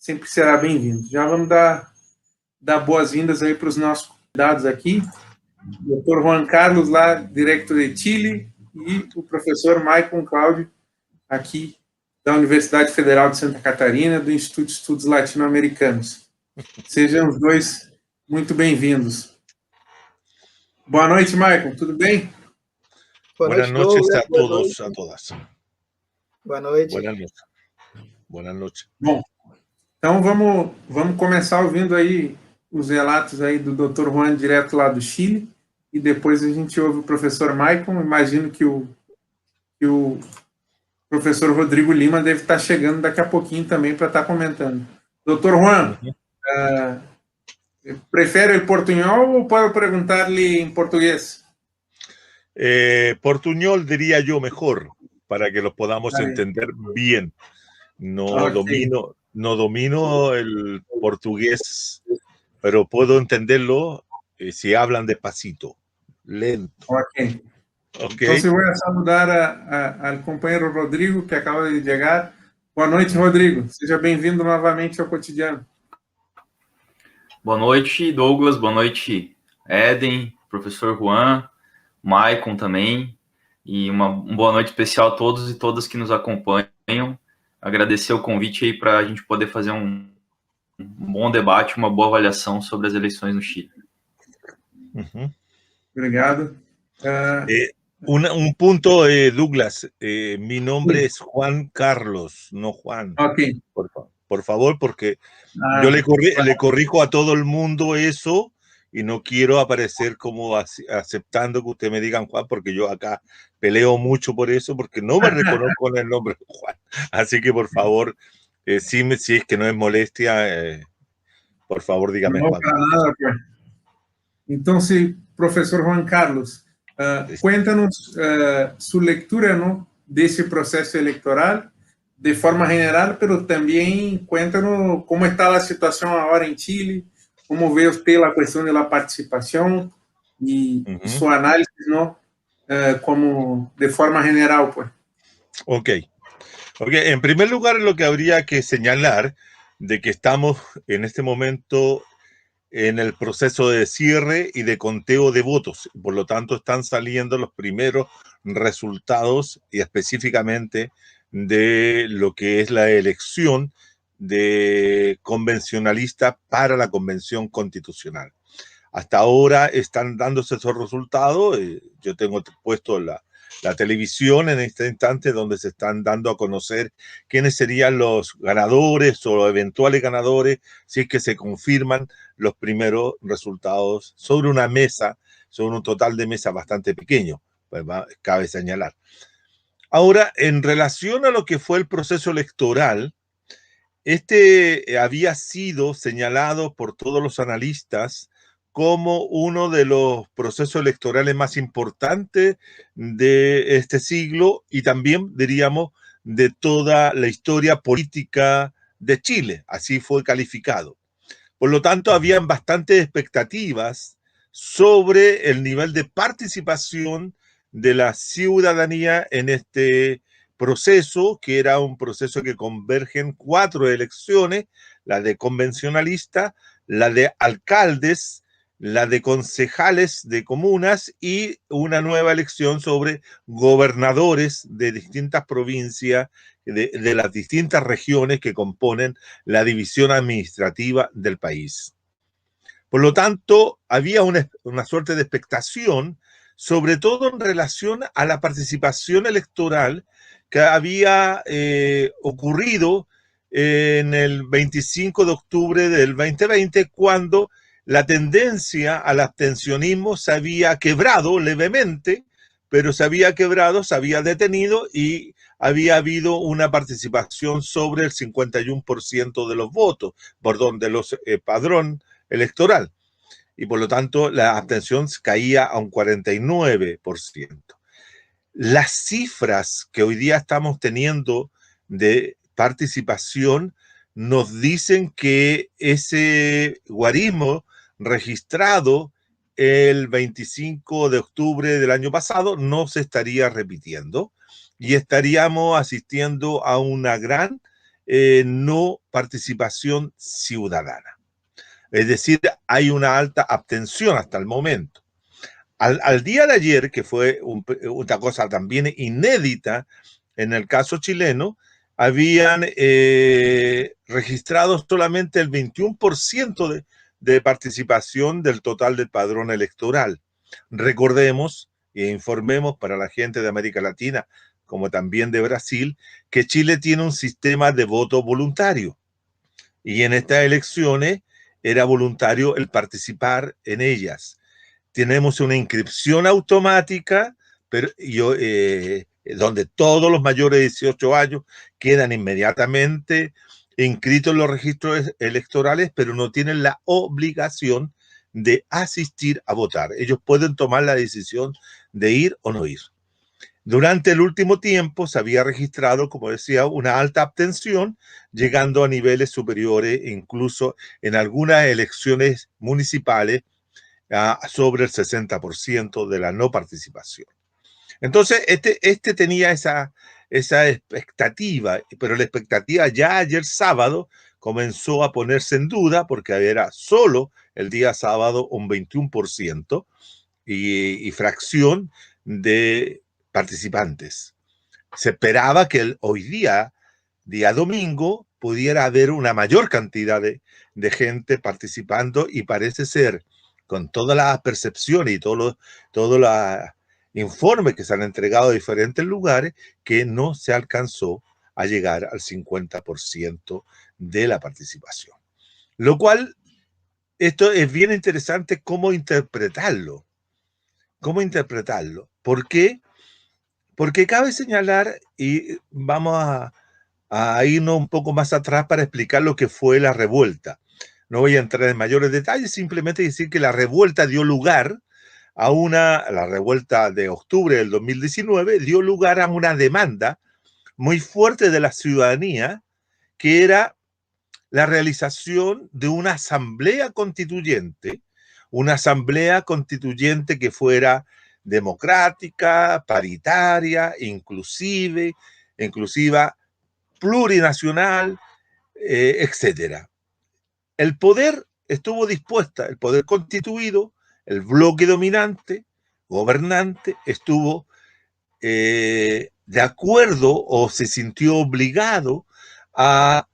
sempre será bem-vindo. Já vamos dar boas-vindas aí para os nossos convidados aqui, o Dr. Juan Carlos, lá, direto de Chile, e o professor Maicon Cláudio, aqui da Universidade Federal de Santa Catarina, do Instituto de Estudos Latino-Americanos. Sejam os dois muito bem-vindos. Boa noite, Maicon, tudo bem? Buenas noches a todos, a todas. Boa noite. Buenas noches. Buenas noches. Bom, então vamos começar ouvindo aí os relatos aí do Dr. Juan, direto lá do Chile, e depois a gente ouve o professor Maicon. Imagino que o professor Rodrigo Lima deve estar chegando daqui a pouquinho também para estar comentando. Dr. Juan, prefere o portunhol ou puedo perguntar-lhe em português? Portuñol diría yo mejor, para que los podamos entender bien. No domino el portugués, pero puedo entenderlo si hablan despacito, lento. Ok. Entonces voy a saludar al compañero Rodrigo, que acaba de llegar. Boa noite, Rodrigo. Seja bem-vindo novamente ao Cotidiano. Boa noite, Douglas. Boa noite, Eden, professor Juan, Maicon também. E uma boa noite especial a todos e todas que nos acompanham. Agradecer o convite aí para a gente poder fazer um bom debate, uma boa avaliação sobre as eleições no Chile. Obrigado. Un punto, Douglas. Mi nombre es Juan Carlos, no Juan. Ok. Por favor, porque yo le corrijo a todo el mundo eso y no quiero aparecer como aceptando que usted me digan Juan, porque yo acá peleo mucho por eso, porque no me reconozco en el nombre Juan. Así que, por favor, si es que no es molestia, por favor, dígame no, Juan. Para nada, pues. Entonces, profesor Juan Carlos, cuéntanos su lectura, ¿no?, de ese proceso electoral de forma general, pero también cuéntanos cómo está la situación ahora en Chile, cómo ve usted la cuestión de la participación y su análisis, ¿no?, como de forma general, pues. Ok. En primer lugar, lo que habría que señalar de que estamos en este momento en el proceso de cierre y de conteo de votos. Por lo tanto, están saliendo los primeros resultados y específicamente de lo que es la elección de convencionalista para la Convención Constitucional. Hasta ahora están dándose esos resultados. Yo tengo puesto la televisión en este instante donde se están dando a conocer quiénes serían los ganadores o los eventuales ganadores si es que se confirman los primeros resultados sobre una mesa, sobre un total de mesa bastante pequeño, pues cabe señalar. Ahora, en relación a lo que fue el proceso electoral, este había sido señalado por todos los analistas como uno de los procesos electorales más importantes de este siglo y también, diríamos, de toda la historia política de Chile. Así fue calificado. Por lo tanto, habían bastantes expectativas sobre el nivel de participación de la ciudadanía en este proceso, que era un proceso que convergen 4 elecciones, la de convencionalista, la de alcaldes, la de concejales de comunas y una nueva elección sobre gobernadores de distintas provincias, de las distintas regiones que componen la división administrativa del país. Por lo tanto, había una suerte de expectación, sobre todo en relación a la participación electoral que había ocurrido en el 25 de octubre del 2020, cuando la tendencia al abstencionismo se había quebrado levemente, pero se había quebrado, se había detenido y había habido una participación sobre el 51% de los votos, perdón, de los padrón electoral. Y por lo tanto la abstención caía a un 49%. Las cifras que hoy día estamos teniendo de participación nos dicen que ese guarismo registrado el 25 de octubre del año pasado no se estaría repitiendo y estaríamos asistiendo a una gran no participación ciudadana. Es decir, hay una alta abstención hasta el momento. Al día de ayer, que fue una cosa también inédita en el caso chileno, habían registrado solamente el 21% de participación del total del padrón electoral. Recordemos e informemos para la gente de América Latina, como también de Brasil, que Chile tiene un sistema de voto voluntario. Y en estas elecciones era voluntario el participar en ellas. Tenemos una inscripción automática, pero donde todos los mayores de 18 años quedan inmediatamente inscritos en los registros electorales, pero no tienen la obligación de asistir a votar. Ellos pueden tomar la decisión de ir o no ir. Durante el último tiempo se había registrado, como decía, una alta abstención, llegando a niveles superiores, incluso en algunas elecciones municipales, sobre el 60% de la no participación. Entonces, este tenía esa expectativa, pero la expectativa ya ayer sábado comenzó a ponerse en duda porque era solo el día sábado un 21% y fracción de participantes. Se esperaba que hoy día domingo, pudiera haber una mayor cantidad de gente participando y parece ser, con todas las percepciones y todos los informes que se han entregado a diferentes lugares, que no se alcanzó a llegar al 50% de la participación. Lo cual, esto es bien interesante cómo interpretarlo. ¿Cómo interpretarlo? ¿Por qué? Porque cabe señalar, y vamos a irnos un poco más atrás para explicar lo que fue la revuelta. No voy a entrar en mayores detalles, simplemente decir que la revuelta dio lugar la revuelta de octubre del 2019 dio lugar a una demanda muy fuerte de la ciudadanía, que era la realización de una asamblea constituyente que fuera democrática, paritaria, inclusiva, plurinacional, etcétera. El poder estuvo dispuesta, el poder constituido, el bloque dominante, gobernante, estuvo de acuerdo o se sintió obligado a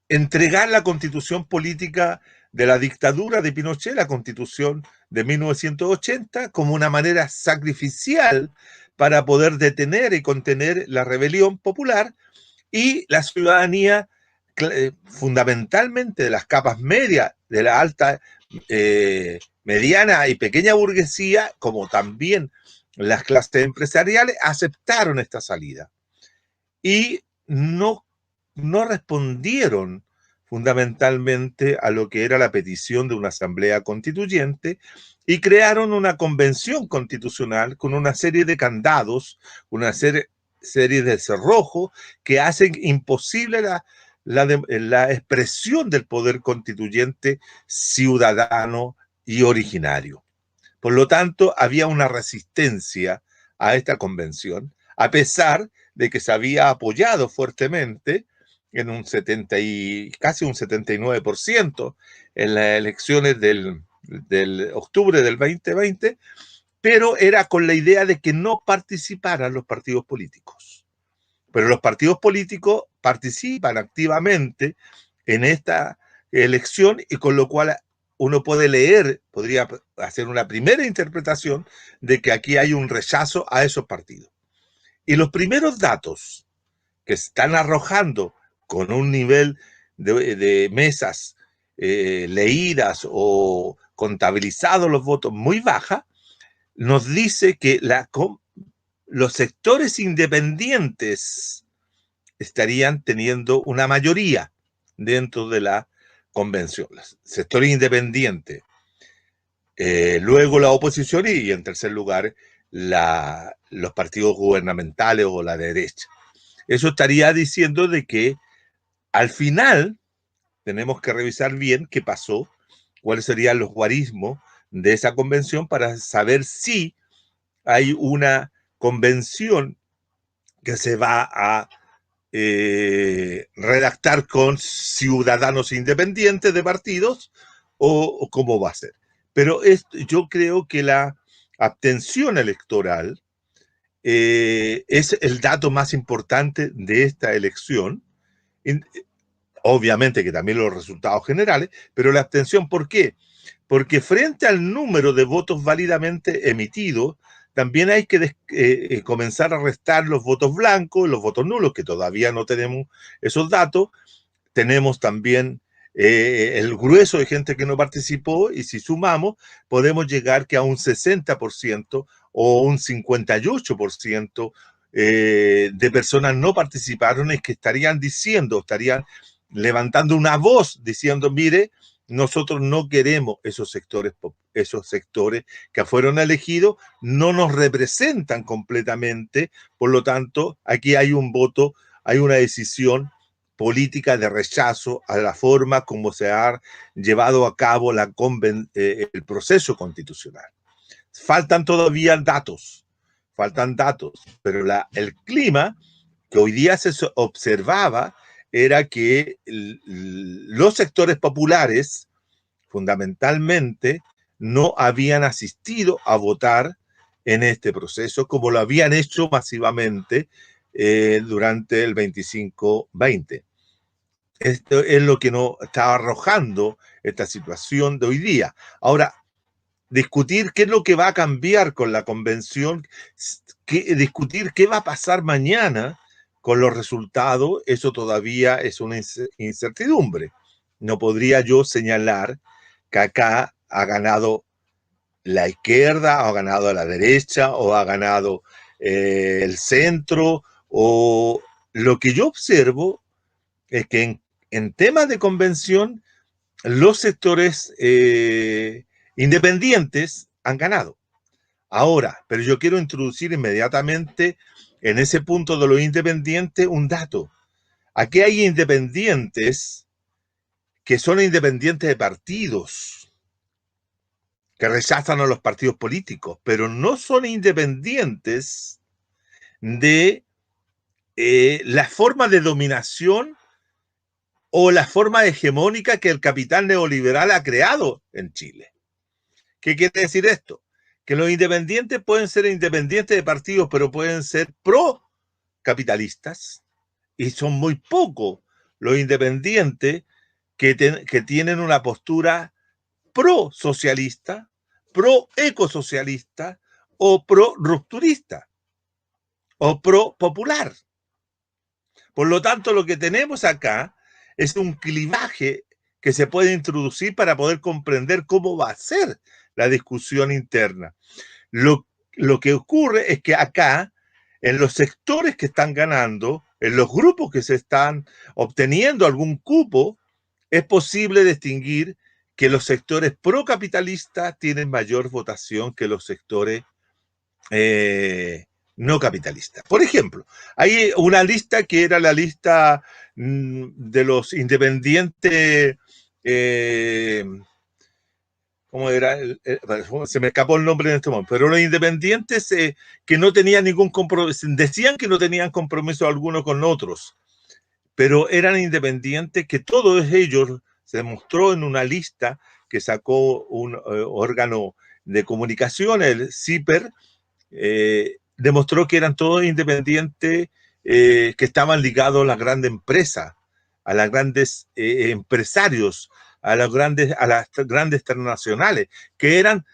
entregar la constitución política de la dictadura de Pinochet, la constitución de 1980, como una manera sacrificial para poder detener y contener la rebelión popular, y la ciudadanía, fundamentalmente de las capas medias, de la alta, mediana y pequeña burguesía, como también las clases empresariales, aceptaron esta salida y no respondieron fundamentalmente a lo que era la petición de una asamblea constituyente y crearon una convención constitucional con una serie de candados, una serie de cerrojos que hacen imposible la expresión del poder constituyente ciudadano y originario. Por lo tanto, había una resistencia a esta convención, a pesar de que se había apoyado fuertemente en casi un 79% en las elecciones del octubre del 2020, pero era con la idea de que no participaran los partidos políticos. Pero los partidos políticos participan activamente en esta elección y con lo cual uno podría hacer una primera interpretación de que aquí hay un rechazo a esos partidos. Y los primeros datos que están arrojando con un nivel de mesas leídas o contabilizados los votos muy baja, nos dice que los sectores independientes estarían teniendo una mayoría dentro de la convención. Los sectores independientes, luego la oposición y en tercer lugar los partidos gubernamentales o la derecha. Eso estaría diciendo de que al final tenemos que revisar bien qué pasó, cuáles serían los guarismos de esa convención para saber si hay una convención que se va a redactar con ciudadanos independientes de partidos o cómo va a ser. Pero yo creo que la abstención electoral es el dato más importante de esta elección. Obviamente que también los resultados generales, pero la abstención, ¿por qué? Porque frente al número de votos válidamente emitidos, también hay que comenzar a restar los votos blancos, los votos nulos, que todavía no tenemos esos datos. Tenemos también el grueso de gente que no participó, y si sumamos, podemos llegar que a un 60% o un 58% de personas no participaron, y que estarían diciendo, estarían levantando una voz diciendo, mire, nosotros no queremos esos sectores que fueron elegidos, no nos representan completamente, por lo tanto, aquí hay un voto, hay una decisión política de rechazo a la forma como se ha llevado a cabo el proceso constitucional. Faltan todavía datos, pero el clima que hoy día se observaba era que los sectores populares, fundamentalmente, no habían asistido a votar en este proceso como lo habían hecho masivamente durante el 25-20. Esto es lo que nos está arrojando esta situación de hoy día. Ahora, discutir qué es lo que va a cambiar con la convención, discutir qué va a pasar mañana con los resultados, eso todavía es una incertidumbre. No podría yo señalar que acá ha ganado la izquierda, o ha ganado la derecha, o ha ganado el centro, o lo que yo observo es que en temas de convención, los sectores independientes han ganado. Ahora, pero yo quiero introducir inmediatamente en ese punto de los independientes un dato. Aquí hay independientes que son independientes de partidos, que rechazan a los partidos políticos, pero no son independientes de la forma de dominación o la forma hegemónica que el capital neoliberal ha creado en Chile. ¿Qué quiere decir esto? Que los independientes pueden ser independientes de partidos, pero pueden ser pro-capitalistas, y son muy pocos los independientes que tienen una postura pro-socialista, pro-ecosocialista o pro-rupturista o pro-popular. Por lo tanto, lo que tenemos acá es un clivaje que se puede introducir para poder comprender cómo va a ser la discusión interna. Lo que ocurre es que acá, en los sectores que están ganando, en los grupos que se están obteniendo algún cupo, es posible distinguir que los sectores procapitalistas tienen mayor votación que los sectores no capitalistas. Por ejemplo, hay una lista que era la lista de los independientes, ¿cómo era? Se me escapó el nombre en este momento, pero los independientes que no tenían ningún compromiso, decían que no tenían compromiso alguno con otros, pero eran independientes que todos ellos, se demostró en una lista que sacó un órgano de comunicación, el CIPER, demostró que eran todos independientes que estaban ligados a las grandes empresas, a los grandes empresarios, a las grandes transnacionales, que eran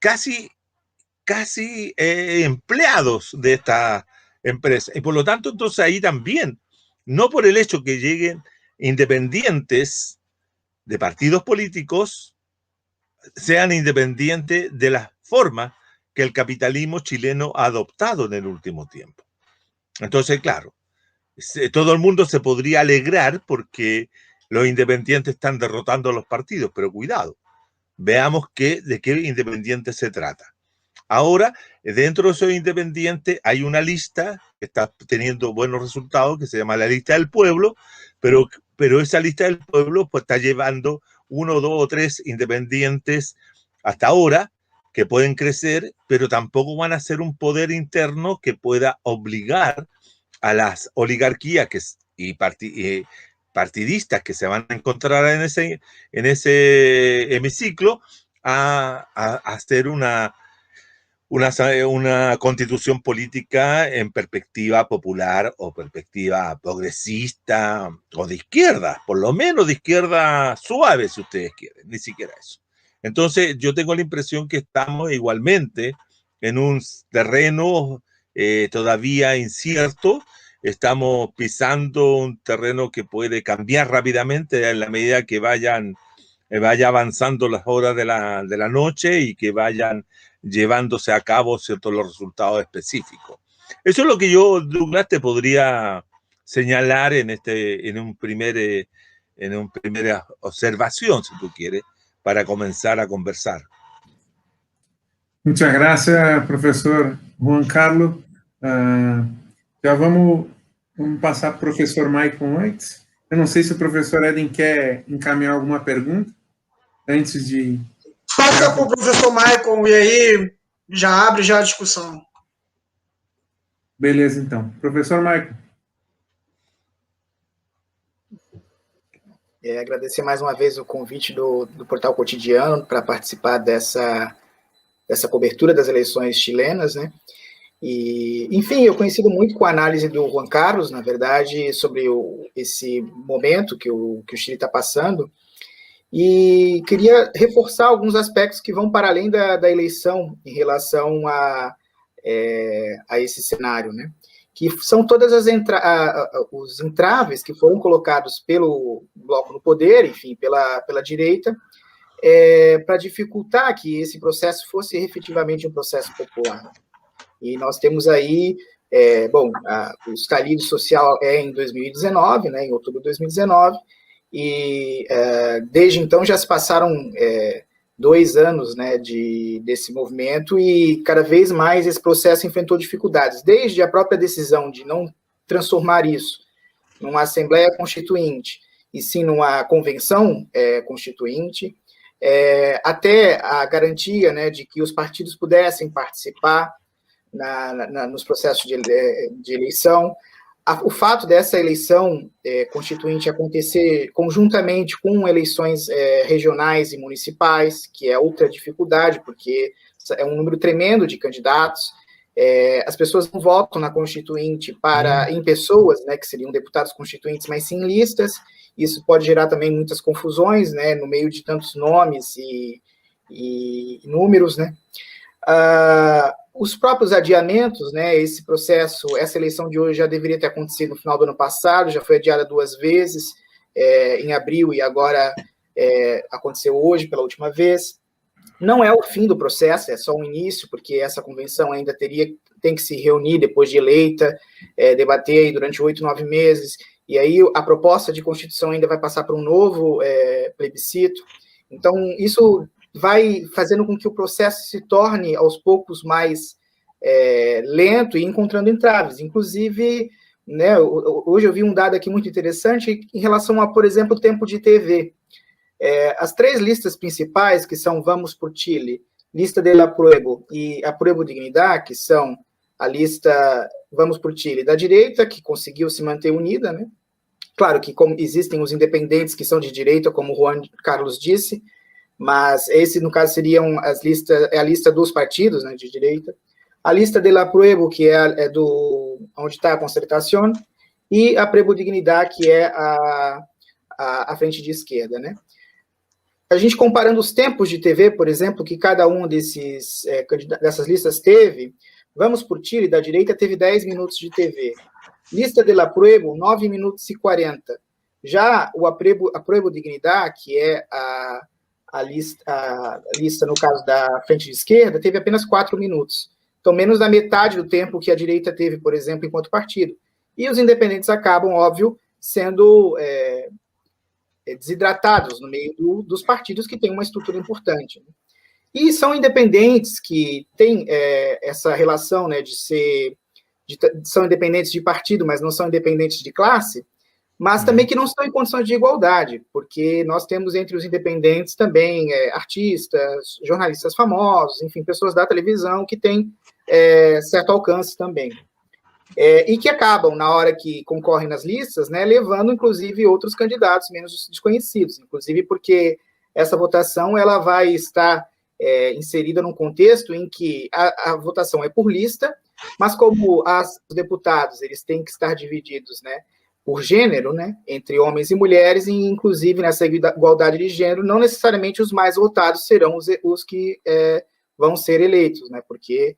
casi empleados de esta empresa. Y por lo tanto, entonces ahí también, no por el hecho que lleguen independientes de partidos políticos, sean independientes de la forma que el capitalismo chileno ha adoptado en el último tiempo. Entonces, claro, todo el mundo se podría alegrar porque los independientes están derrotando a los partidos, pero cuidado, veamos de qué independientes se trata. Ahora, dentro de esos independientes hay una lista que está teniendo buenos resultados, que se llama la lista del pueblo, pero esa lista del pueblo pues está llevando 1, 2 o 3 independientes hasta ahora, que pueden crecer, pero tampoco van a ser un poder interno que pueda obligar a las oligarquías y partidistas que se van a encontrar en ese hemiciclo a hacer una constitución política en perspectiva popular o perspectiva progresista o de izquierda, por lo menos de izquierda suave, si ustedes quieren, ni siquiera eso. Entonces, yo tengo la impresión que estamos igualmente en un terreno todavía incierto. Estamos pisando un terreno que puede cambiar rápidamente en la medida que vaya avanzando las horas de la noche y que vayan llevándose a cabo ciertos los resultados específicos. Eso es lo que yo, Douglas, te podría señalar en una primera observación, si tú quieres, para comenzar a conversar. Muchas gracias, professor Juan Carlos. Já vamos passar para o professor Maicon antes. Eu não sei se o professor Eden quer encaminhar alguma pergunta antes de... Passa para o professor Maicon e aí já abre já a discussão. Beleza, então. Professor Maicon. Agradecer mais uma vez o convite do Portal Cotidiano para participar dessa cobertura das eleições chilenas, né? E, enfim, eu coincido muito com a análise do Juan Carlos, na verdade, sobre esse momento que o Chile está passando, e queria reforçar alguns aspectos que vão para além da eleição em relação a esse cenário, né? Que são todas os entraves que foram colocados pelo bloco no poder, enfim, pela direita, para dificultar que esse processo fosse efetivamente um processo popular. E nós temos aí, o estallido social em 2019, né, em outubro de 2019, e desde então já se passaram 2 anos, né, desse movimento, e cada vez mais esse processo enfrentou dificuldades, desde a própria decisão de não transformar isso numa Assembleia Constituinte, e sim numa Convenção Constituinte, até a garantia, né, de que os partidos pudessem participar nos processos de eleição. O fato dessa eleição constituinte acontecer conjuntamente com eleições regionais e municipais, que é outra dificuldade, porque é um número tremendo de candidatos, as pessoas não votam na constituinte em pessoas, né, que seriam deputados constituintes, mas sim em listas. Isso pode gerar também muitas confusões, né, no meio de tantos nomes e números, né. Os próprios adiamentos, né, esse processo, essa eleição de hoje já deveria ter acontecido no final do ano passado, já foi adiada 2 vezes, em abril, e agora aconteceu hoje pela última vez. Não é o fim do processo, é só um início, porque essa convenção ainda tem que se reunir depois de eleita, debater aí durante 8, 9 meses, e aí a proposta de Constituição ainda vai passar para um novo plebiscito. Então, isso vai fazendo com que o processo se torne, aos poucos, mais lento e encontrando entraves. Inclusive, né, hoje eu vi um dado aqui muito interessante em relação a, por exemplo, o tempo de TV. As 3 listas principais, que são Vamos por Chile, Lista del Apruebo e Apruebo Dignidad, que são a lista Vamos por Chile da direita, que conseguiu se manter unida, né? Claro que existem os independentes que são de direita, como o Juan Carlos disse, mas esse, no caso, seriam a lista dos partidos, né, de direita. A lista del Apruebo, que é onde está a Concertación, e a Apruebo Dignidad, que é a frente de esquerda, né. A gente comparando os tempos de TV, por exemplo, que cada um dessas listas teve, Vamos por Chile, da direita, teve 10 minutos de TV. Lista del Apruebo, 9 minutos e 40. Já o Apruebo Dignidad, que é a lista, no caso da frente de esquerda, teve apenas 4 minutos. Então, menos da metade do tempo que a direita teve, por exemplo, enquanto partido. E os independentes acabam, óbvio, sendo desidratados no meio dos partidos que têm uma estrutura importante. E são independentes que têm essa relação, né, são independentes de partido, mas não são independentes de classe, mas também que não estão em condições de igualdade, porque nós temos entre os independentes também artistas, jornalistas famosos, enfim, pessoas da televisão que têm certo alcance também. e que acabam, na hora que concorrem nas listas, né, levando, inclusive, outros candidatos menos desconhecidos, inclusive porque essa votação ela vai estar inserida num contexto em que a votação é por lista, mas como os deputados eles têm que estar divididos, né, por gênero, né, entre homens e mulheres, e inclusive nessa igualdade de gênero, não necessariamente os mais votados serão os que vão ser eleitos, né, porque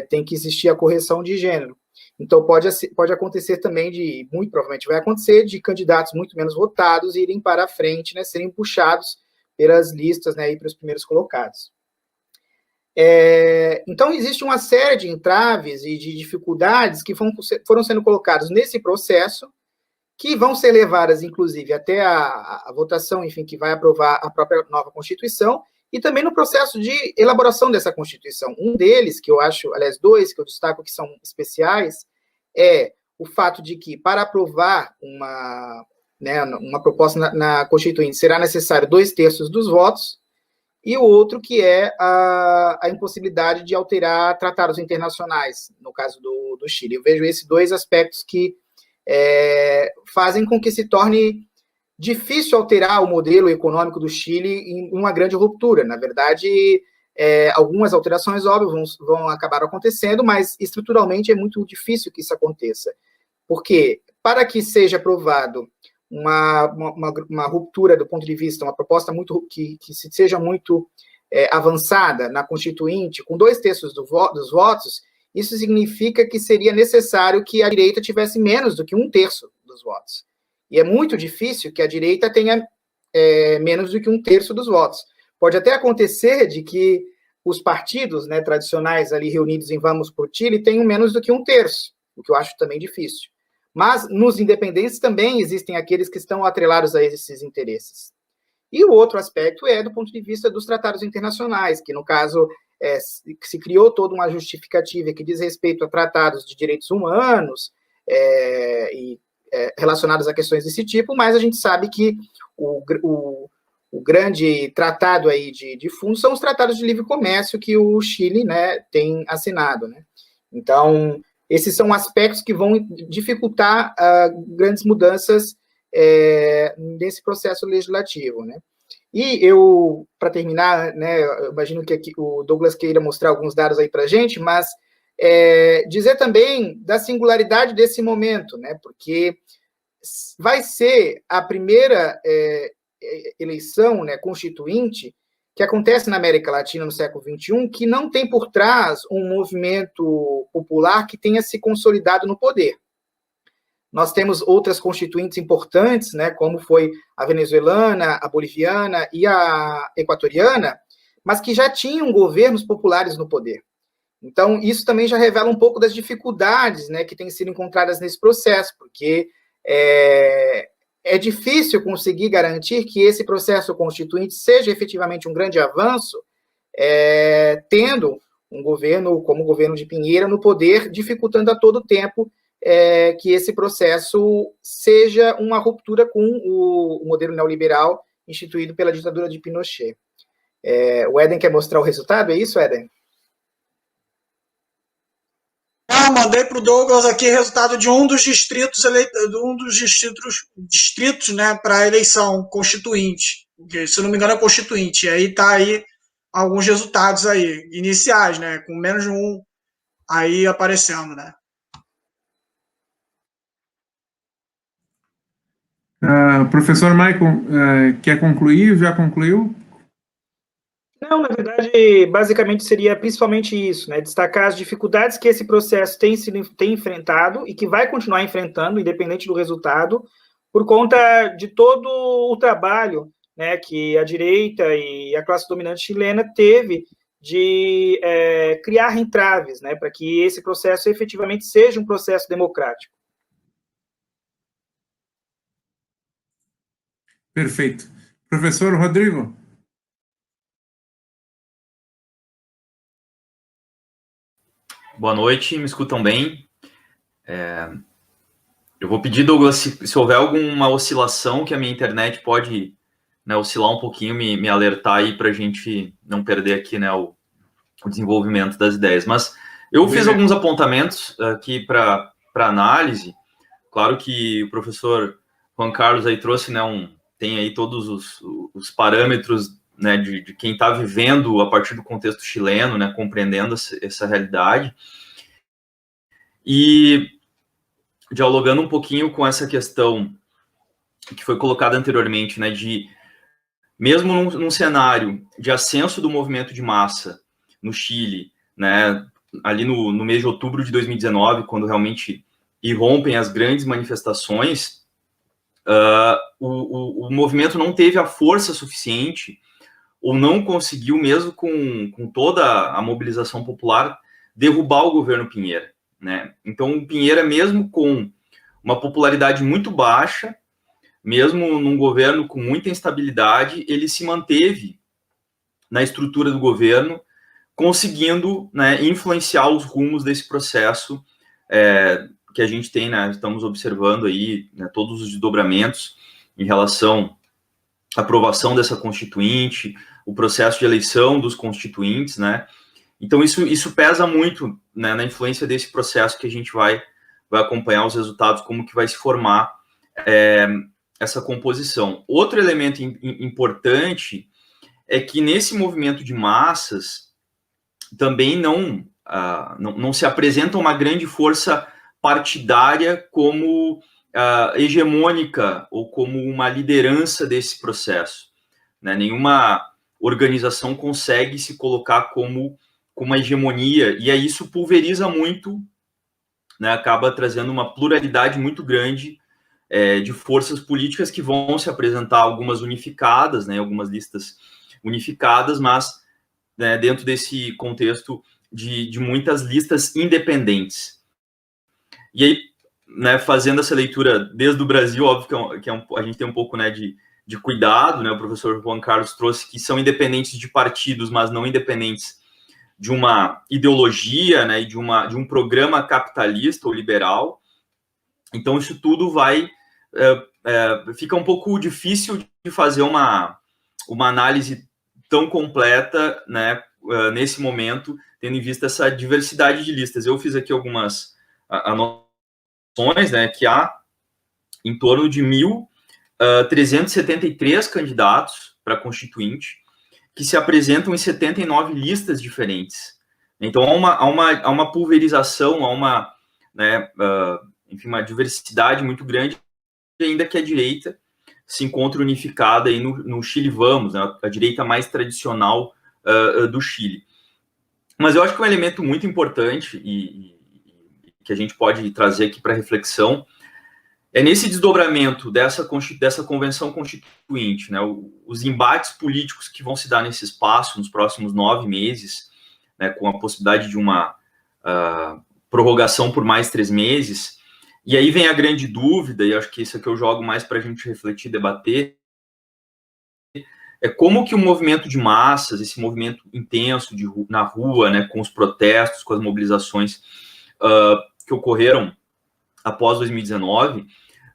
tem que existir a correção de gênero. Então, pode acontecer também muito provavelmente vai acontecer, de candidatos muito menos votados irem para a frente, né, serem puxados pelas listas, né, e para os primeiros colocados. Então, existe uma série de entraves e de dificuldades que foram sendo colocadas nesse processo, que vão ser levadas, inclusive, até a votação, enfim, que vai aprovar a própria nova Constituição, e também no processo de elaboração dessa Constituição. Um deles, que eu acho, aliás, dois que eu destaco que são especiais, é o fato de que, para aprovar uma proposta na Constituinte, será necessário 2/3 dos votos, e o outro que é a impossibilidade de alterar tratados internacionais, no caso do Chile. Eu vejo esses dois aspectos que fazem com que se torne difícil alterar o modelo econômico do Chile em uma grande ruptura. Na verdade, algumas alterações, óbvio, vão acabar acontecendo, mas estruturalmente é muito difícil que isso aconteça. Porque, para que seja aprovado uma ruptura do ponto de vista, uma proposta que seja muito avançada na Constituinte, com 2/3 dos votos, isso significa que seria necessário que a direita tivesse menos do que 1/3 dos votos. E é muito difícil que a direita tenha menos do que 1/3 dos votos. Pode até acontecer de que os partidos, né, tradicionais ali reunidos em Vamos por Chile tenham menos do que 1/3, o que eu acho também difícil. Mas nos independentes também existem aqueles que estão atrelados a esses interesses. E o outro aspecto é do ponto de vista dos tratados internacionais, que no caso se criou toda uma justificativa que diz respeito a tratados de direitos humanos e relacionados a questões desse tipo, mas a gente sabe que o grande tratado aí de fundo são os tratados de livre comércio que o Chile, né, tem assinado, né? Então, esses são aspectos que vão dificultar grandes mudanças nesse processo legislativo, né? E eu, para terminar, né, eu imagino que aqui o Douglas queira mostrar alguns dados aí para a gente, mas dizer também da singularidade desse momento, né, porque vai ser a primeira eleição, né, constituinte que acontece na América Latina no século XXI, que não tem por trás um movimento popular que tenha se consolidado no poder. Nós temos outras constituintes importantes, né, como foi a venezuelana, a boliviana e a equatoriana, mas que já tinham governos populares no poder. Então, isso também já revela um pouco das dificuldades, né, que têm sido encontradas nesse processo, porque é difícil conseguir garantir que esse processo constituinte seja efetivamente um grande avanço, tendo um governo como o governo de Piñera no poder, dificultando a todo tempo que esse processo seja uma ruptura com o modelo neoliberal instituído pela ditadura de Pinochet. O Éden quer mostrar o resultado, é isso, Éden? Mandei para o Douglas aqui o resultado de um dos distritos, né, para a eleição constituinte, que, se não me engano é constituinte, e aí está aí alguns resultados aí, iniciais, né, com menos de um aí aparecendo, né. Professor Michael, quer concluir? Já concluiu? Não, na verdade, basicamente seria principalmente isso, né? Destacar as dificuldades que esse processo tem enfrentado e que vai continuar enfrentando, independente do resultado, por conta de todo o trabalho, né, que a direita e a classe dominante chilena teve de criar entraves, né, para que esse processo efetivamente seja um processo democrático. Perfeito. Professor Rodrigo? Boa noite, me escutam bem? Eu vou pedir, Douglas, se houver alguma oscilação que a minha internet pode, né, oscilar um pouquinho, me alertar aí para a gente não perder aqui, né, o desenvolvimento das ideias. Mas eu fiz alguns apontamentos aqui para análise. Claro que o professor Juan Carlos aí trouxe, né, tem aí todos os parâmetros, né, de quem está vivendo a partir do contexto chileno, né, compreendendo essa realidade. E dialogando um pouquinho com essa questão que foi colocada anteriormente, né, de mesmo num cenário de ascenso do movimento de massa no Chile, né, ali no mês de outubro de 2019, quando realmente irrompem as grandes manifestações, o movimento não teve a força suficiente, ou não conseguiu, mesmo com toda a mobilização popular, derrubar o governo Piñera, né? Então, o Piñera, mesmo com uma popularidade muito baixa, mesmo num governo com muita instabilidade, ele se manteve na estrutura do governo, conseguindo, né, influenciar os rumos desse processo que a gente tem, né, estamos observando aí, né, todos os desdobramentos em relação à aprovação dessa constituinte, o processo de eleição dos constituintes, né? Então, isso pesa muito, né, na influência desse processo que a gente vai acompanhar os resultados, como que vai se formar essa composição. Outro elemento importante é que nesse movimento de massas também não se apresenta uma grande força partidária como hegemônica ou como uma liderança desse processo, né? Nenhuma organização consegue se colocar como uma hegemonia, e aí isso pulveriza muito, né? Acaba trazendo uma pluralidade muito grande de forças políticas que vão se apresentar, algumas unificadas, né? Algumas listas unificadas, mas, né, dentro desse contexto de muitas listas independentes. E aí, né, fazendo essa leitura desde o Brasil, óbvio que a gente tem um pouco, né, de cuidado, né? O professor Juan Carlos trouxe que são independentes de partidos, mas não independentes de uma ideologia, né, e de um programa capitalista ou liberal. Então, isso tudo fica um pouco difícil de fazer uma análise tão completa, né, nesse momento, tendo em vista essa diversidade de listas. Eu fiz aqui algumas anotações, né, que há em torno de 1.373 candidatos para constituinte, que se apresentam em 79 listas diferentes. Então, há uma pulverização, há enfim, uma diversidade muito grande, ainda que a direita se encontre unificada aí no Chile Vamos, né, a direita mais tradicional do Chile. Mas eu acho que um elemento muito importante e que a gente pode trazer aqui para reflexão é nesse desdobramento dessa convenção constituinte, né, os embates políticos que vão se dar nesse espaço nos próximos 9 meses, né, com a possibilidade de uma prorrogação por mais 3 meses. E aí vem a grande dúvida, e acho que isso é que eu jogo mais para a gente refletir, debater, é como que o movimento de massas, esse movimento intenso na rua, né, com os protestos, com as mobilizações que ocorreram após 2019,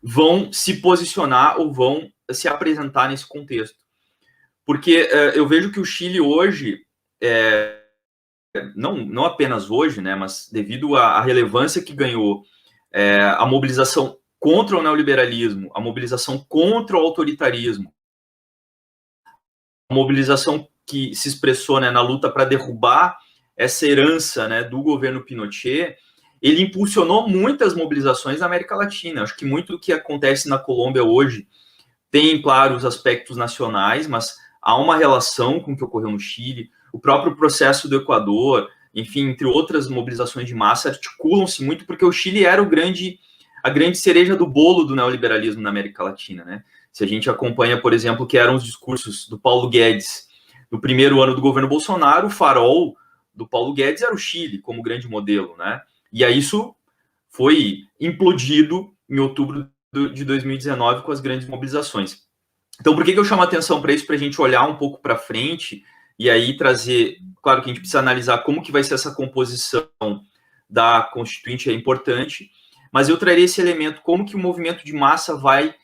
vão se posicionar ou vão se apresentar nesse contexto. Porque eu vejo que o Chile hoje, não apenas hoje, né, mas devido à relevância que ganhou a mobilização contra o neoliberalismo, a mobilização contra o autoritarismo, a mobilização que se expressou, né, na luta para derrubar essa herança, né, do governo Pinochet, ele impulsionou muitas mobilizações na América Latina. Acho que muito do que acontece na Colômbia hoje tem, claro, os aspectos nacionais, mas há uma relação com o que ocorreu no Chile, o próprio processo do Equador, enfim, entre outras mobilizações de massa, articulam-se muito, porque o Chile era a grande cereja do bolo do neoliberalismo na América Latina, né? Se a gente acompanha, por exemplo, que eram os discursos do Paulo Guedes no primeiro ano do governo Bolsonaro, o farol do Paulo Guedes era o Chile como grande modelo, né? E aí isso foi implodido em outubro de 2019 com as grandes mobilizações. Então, por que eu chamo a atenção para isso? Para a gente olhar um pouco para frente e aí trazer... Claro que a gente precisa analisar como que vai ser essa composição da Constituinte, é importante, mas eu traria esse elemento, como que o movimento de massa vai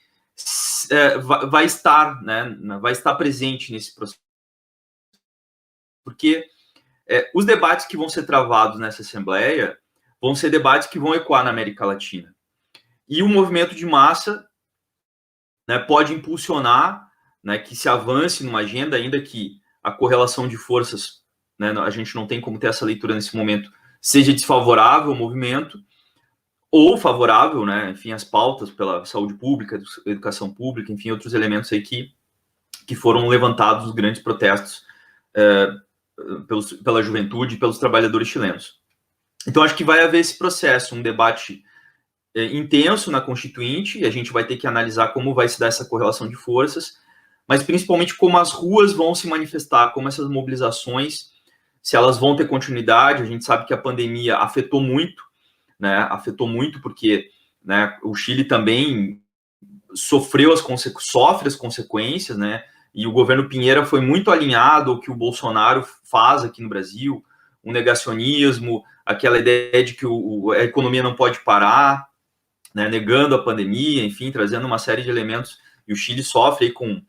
estar, né, vai estar presente nesse processo. Porque os debates que vão ser travados nessa Assembleia vão ser debates que vão ecoar na América Latina. E o movimento de massa, né, pode impulsionar, né, que se avance numa agenda, ainda que a correlação de forças, né, a gente não tem como ter essa leitura nesse momento, seja desfavorável ao movimento, ou favorável, né, enfim, as pautas pela saúde pública, educação pública, enfim, outros elementos aí que foram levantados nos grandes protestos pela juventude e pelos trabalhadores chilenos. Então, acho que vai haver esse processo, um debate intenso na Constituinte, e a gente vai ter que analisar como vai se dar essa correlação de forças, mas principalmente como as ruas vão se manifestar, como essas mobilizações, se elas vão ter continuidade. A gente sabe que a pandemia afetou muito, né? Afetou muito porque, né, o Chile também sofre as consequências, né? E o governo Piñera foi muito alinhado ao que o Bolsonaro faz aqui no Brasil, um negacionismo, aquela ideia de que a economia não pode parar, né, negando a pandemia, enfim, trazendo uma série de elementos. E o Chile sofre aí com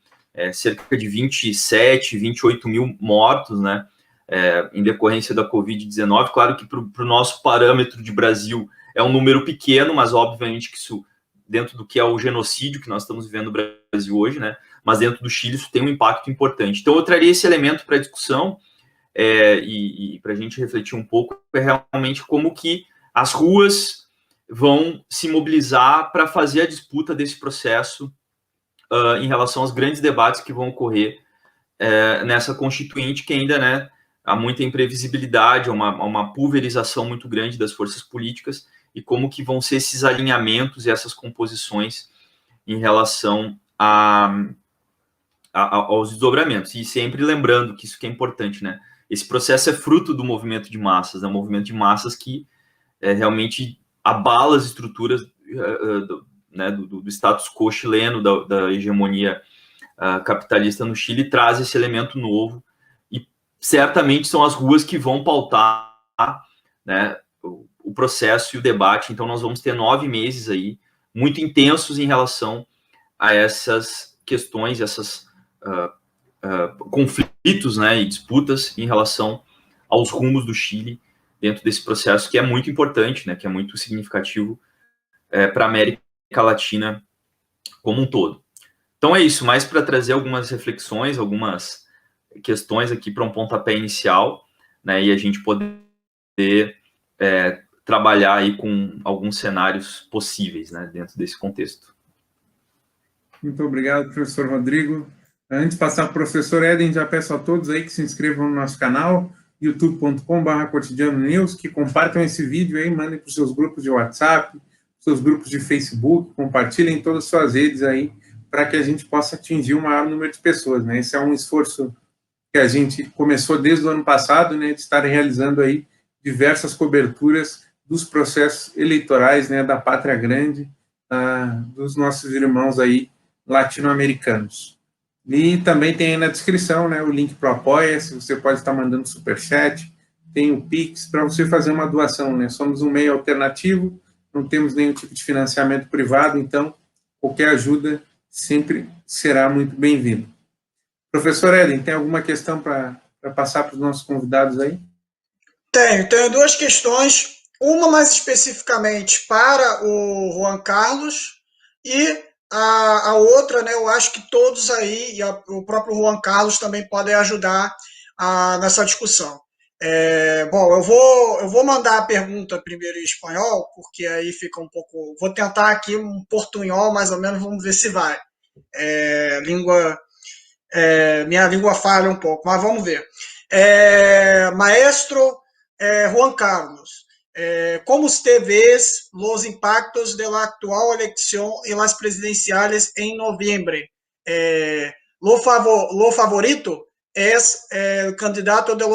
cerca de 27, 28 mil mortos, né, em decorrência da Covid-19. Claro que para o nosso parâmetro de Brasil é um número pequeno, mas obviamente que isso, dentro do que é o genocídio que nós estamos vivendo no Brasil hoje, né, mas dentro do Chile isso tem um impacto importante. Então eu traria esse elemento para a discussão, e para a gente refletir um pouco, realmente como que as ruas vão se mobilizar para fazer a disputa desse processo em relação aos grandes debates que vão ocorrer nessa Constituinte, que ainda, né, há muita imprevisibilidade, uma pulverização muito grande das forças políticas, e como que vão ser esses alinhamentos e essas composições em relação aos desdobramentos. E sempre lembrando que isso que é importante, né? Esse processo é fruto do movimento de massas, né? Um movimento de massas que realmente abala as estruturas né, do status quo chileno, da hegemonia capitalista no Chile, traz esse elemento novo, e certamente são as ruas que vão pautar, né, o processo e o debate. Então nós vamos ter 9 meses aí muito intensos em relação a essas questões, essas conflitos, né, e disputas em relação aos rumos do Chile dentro desse processo, que é muito importante, né, que é muito significativo para a América Latina como um todo. Então é isso, mais para trazer algumas reflexões, algumas questões aqui para um pontapé inicial, né, e a gente poder trabalhar aí com alguns cenários possíveis, né, dentro desse contexto. Muito obrigado, professor Rodrigo. Antes de passar para o professor Eden, já peço a todos aí que se inscrevam no nosso canal, youtube.com/Cotidiano News, que compartam esse vídeo aí, mandem para os seus grupos de WhatsApp, seus grupos de Facebook, compartilhem todas as suas redes aí, para que a gente possa atingir o maior número de pessoas, né? Esse é um esforço que a gente começou desde o ano passado, né, de estar realizando aí diversas coberturas dos processos eleitorais, né, da Pátria Grande, dos nossos irmãos aí latino-americanos. E também tem aí na descrição, né, o link para o Apoia-se, você pode estar mandando superchat, tem o Pix para você fazer uma doação, né? Somos um meio alternativo, não temos nenhum tipo de financiamento privado, então qualquer ajuda sempre será muito bem-vinda. Professor Eden, tem alguma questão para passar para os nossos convidados aí? Tenho 2 questões, uma mais especificamente para o Juan Carlos, e a outra, né, eu acho que todos aí, e o próprio Juan Carlos também podem ajudar nessa discussão. Bom, eu vou mandar a pergunta primeiro em espanhol, porque aí fica um pouco... Vou tentar aqui um portunhol, mais ou menos, vamos ver se vai. Minha língua falha um pouco, mas vamos ver. Maestro Juan Carlos, ¿cómo usted ve los impactos de la actual elección en las presidenciales en noviembre? Lo favorito es el candidato de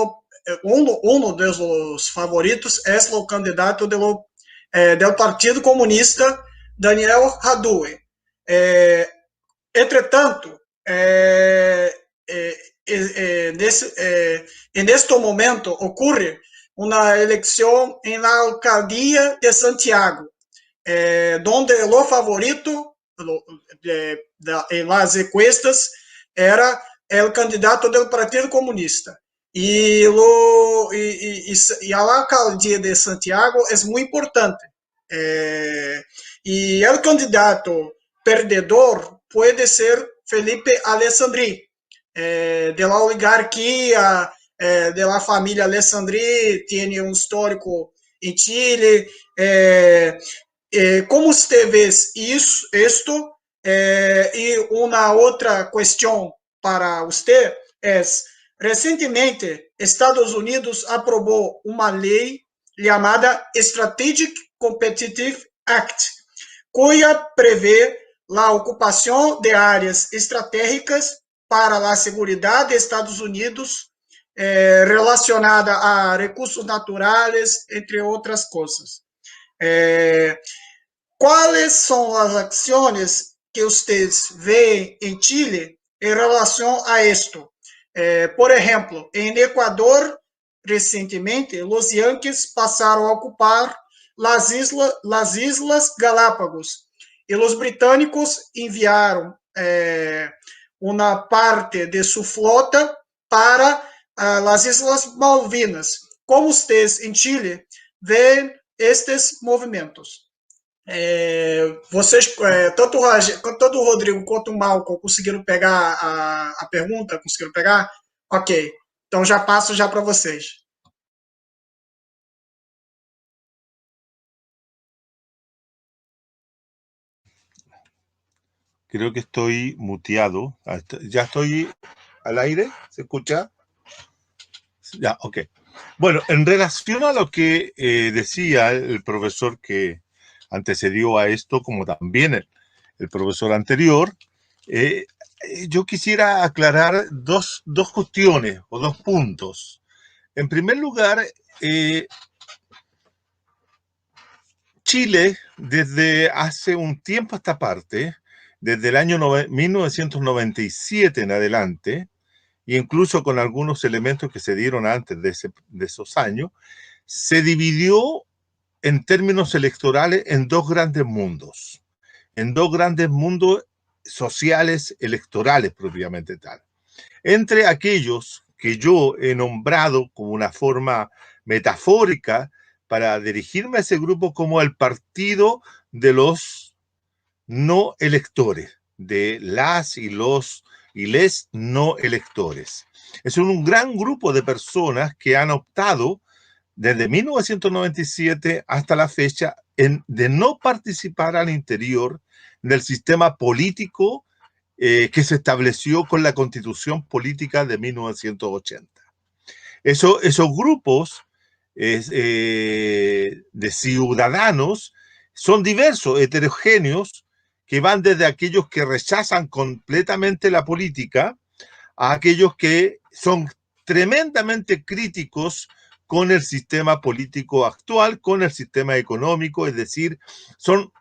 uno de los favoritos es el candidato del Partido Comunista, Daniel Jadue. Entretanto, en este momento ocurre una elección en la alcaldía de Santiago, donde lo favorito en las encuestas era el candidato del Partido Comunista. Y la alcaldía de Santiago es muy importante. Y el candidato perdedor puede ser Felipe Alessandri, de la oligarquía, de la familia Alessandri, tiene un histórico en Chile. Como usted ve esto? Y una otra cuestión para usted es, recentemente, Estados Unidos aprobó una ley llamada Strategic Competitive Act, cuya prevé la ocupación de áreas estratégicas para la seguridad de Estados Unidos, relacionada a recursos naturales, entre otras cosas. ¿Cuáles son las acciones que ustedes ven en Chile en relación a esto? Por ejemplo, en Ecuador, recientemente, los Yankees pasaron a ocupar las Islas Galápagos y los británicos enviaron una parte de su flota para las Islas Malvinas. ¿Cómo ustedes en Chile ven estos movimentos? Vocês, tanto o Rodrigo quanto o Malcolm conseguiram pegar a pergunta? Conseguiram pegar? Ok. Então já passo já para vocês. Creo que estoy muteado. ¿Ya estoy al aire? ¿Se escucha? Ya, ok. Bueno, en relación a lo que decía el profesor que antecedió a esto, como también el profesor anterior, yo quisiera aclarar dos cuestiones o dos puntos. En primer lugar, Chile, desde hace un tiempo a esta parte, desde el año 1997 en adelante, e incluso con algunos elementos que se dieron antes de esos años, se dividió en términos electorales en dos grandes mundos sociales electorales propiamente tal. Entre aquellos que yo he nombrado como una forma metafórica para dirigirme a ese grupo como el partido de los no electores, de las y los y les no electores. Es un gran grupo de personas que han optado desde 1997 hasta la fecha de no participar al interior del sistema político que se estableció con la Constitución Política de 1980. Esos grupos de ciudadanos son diversos, heterogéneos, que van desde aquellos que rechazan completamente la política a aquellos que son tremendamente críticos con el sistema político actual, con el sistema económico, es decir, son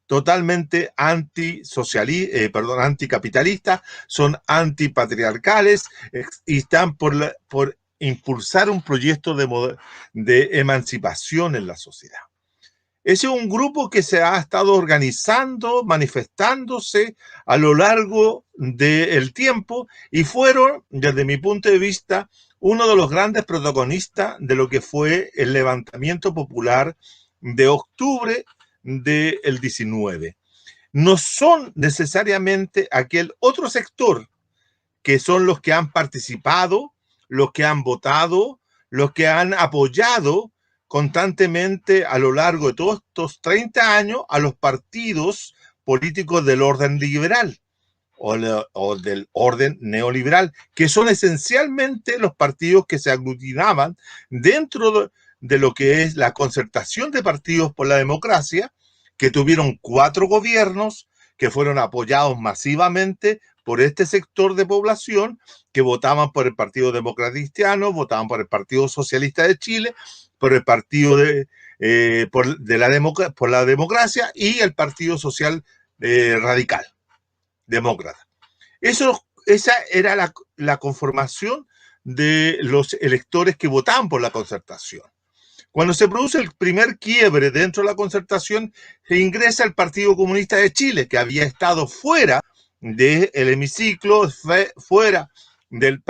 totalmente anticapitalistas, son antipatriarcales y están por impulsar un proyecto de emancipación en la sociedad. Ese es un grupo que se ha estado organizando, manifestándose a lo largo del tiempo y fueron, desde mi punto de vista, uno de los grandes protagonistas de lo que fue el levantamiento popular de octubre del 19. No son necesariamente aquel otro sector que son los que han participado, los que han votado, los que han apoyado constantemente a lo largo de todos estos 30 años a los partidos políticos del orden liberal o del orden neoliberal, que son esencialmente los partidos que se aglutinaban dentro de lo que es la concertación de partidos por la democracia, que tuvieron 4 gobiernos que fueron apoyados masivamente por este sector de población que votaban por el Partido Demócrata Cristiano, votaban por el Partido Socialista de Chile, por el Partido por la Democracia y el Partido Social Radical Demócrata. Esa era la conformación de los electores que votaban por la concertación. Cuando se produce el primer quiebre dentro de la concertación, se ingresa el Partido Comunista de Chile, que había estado fuera del hemiciclo, fuera del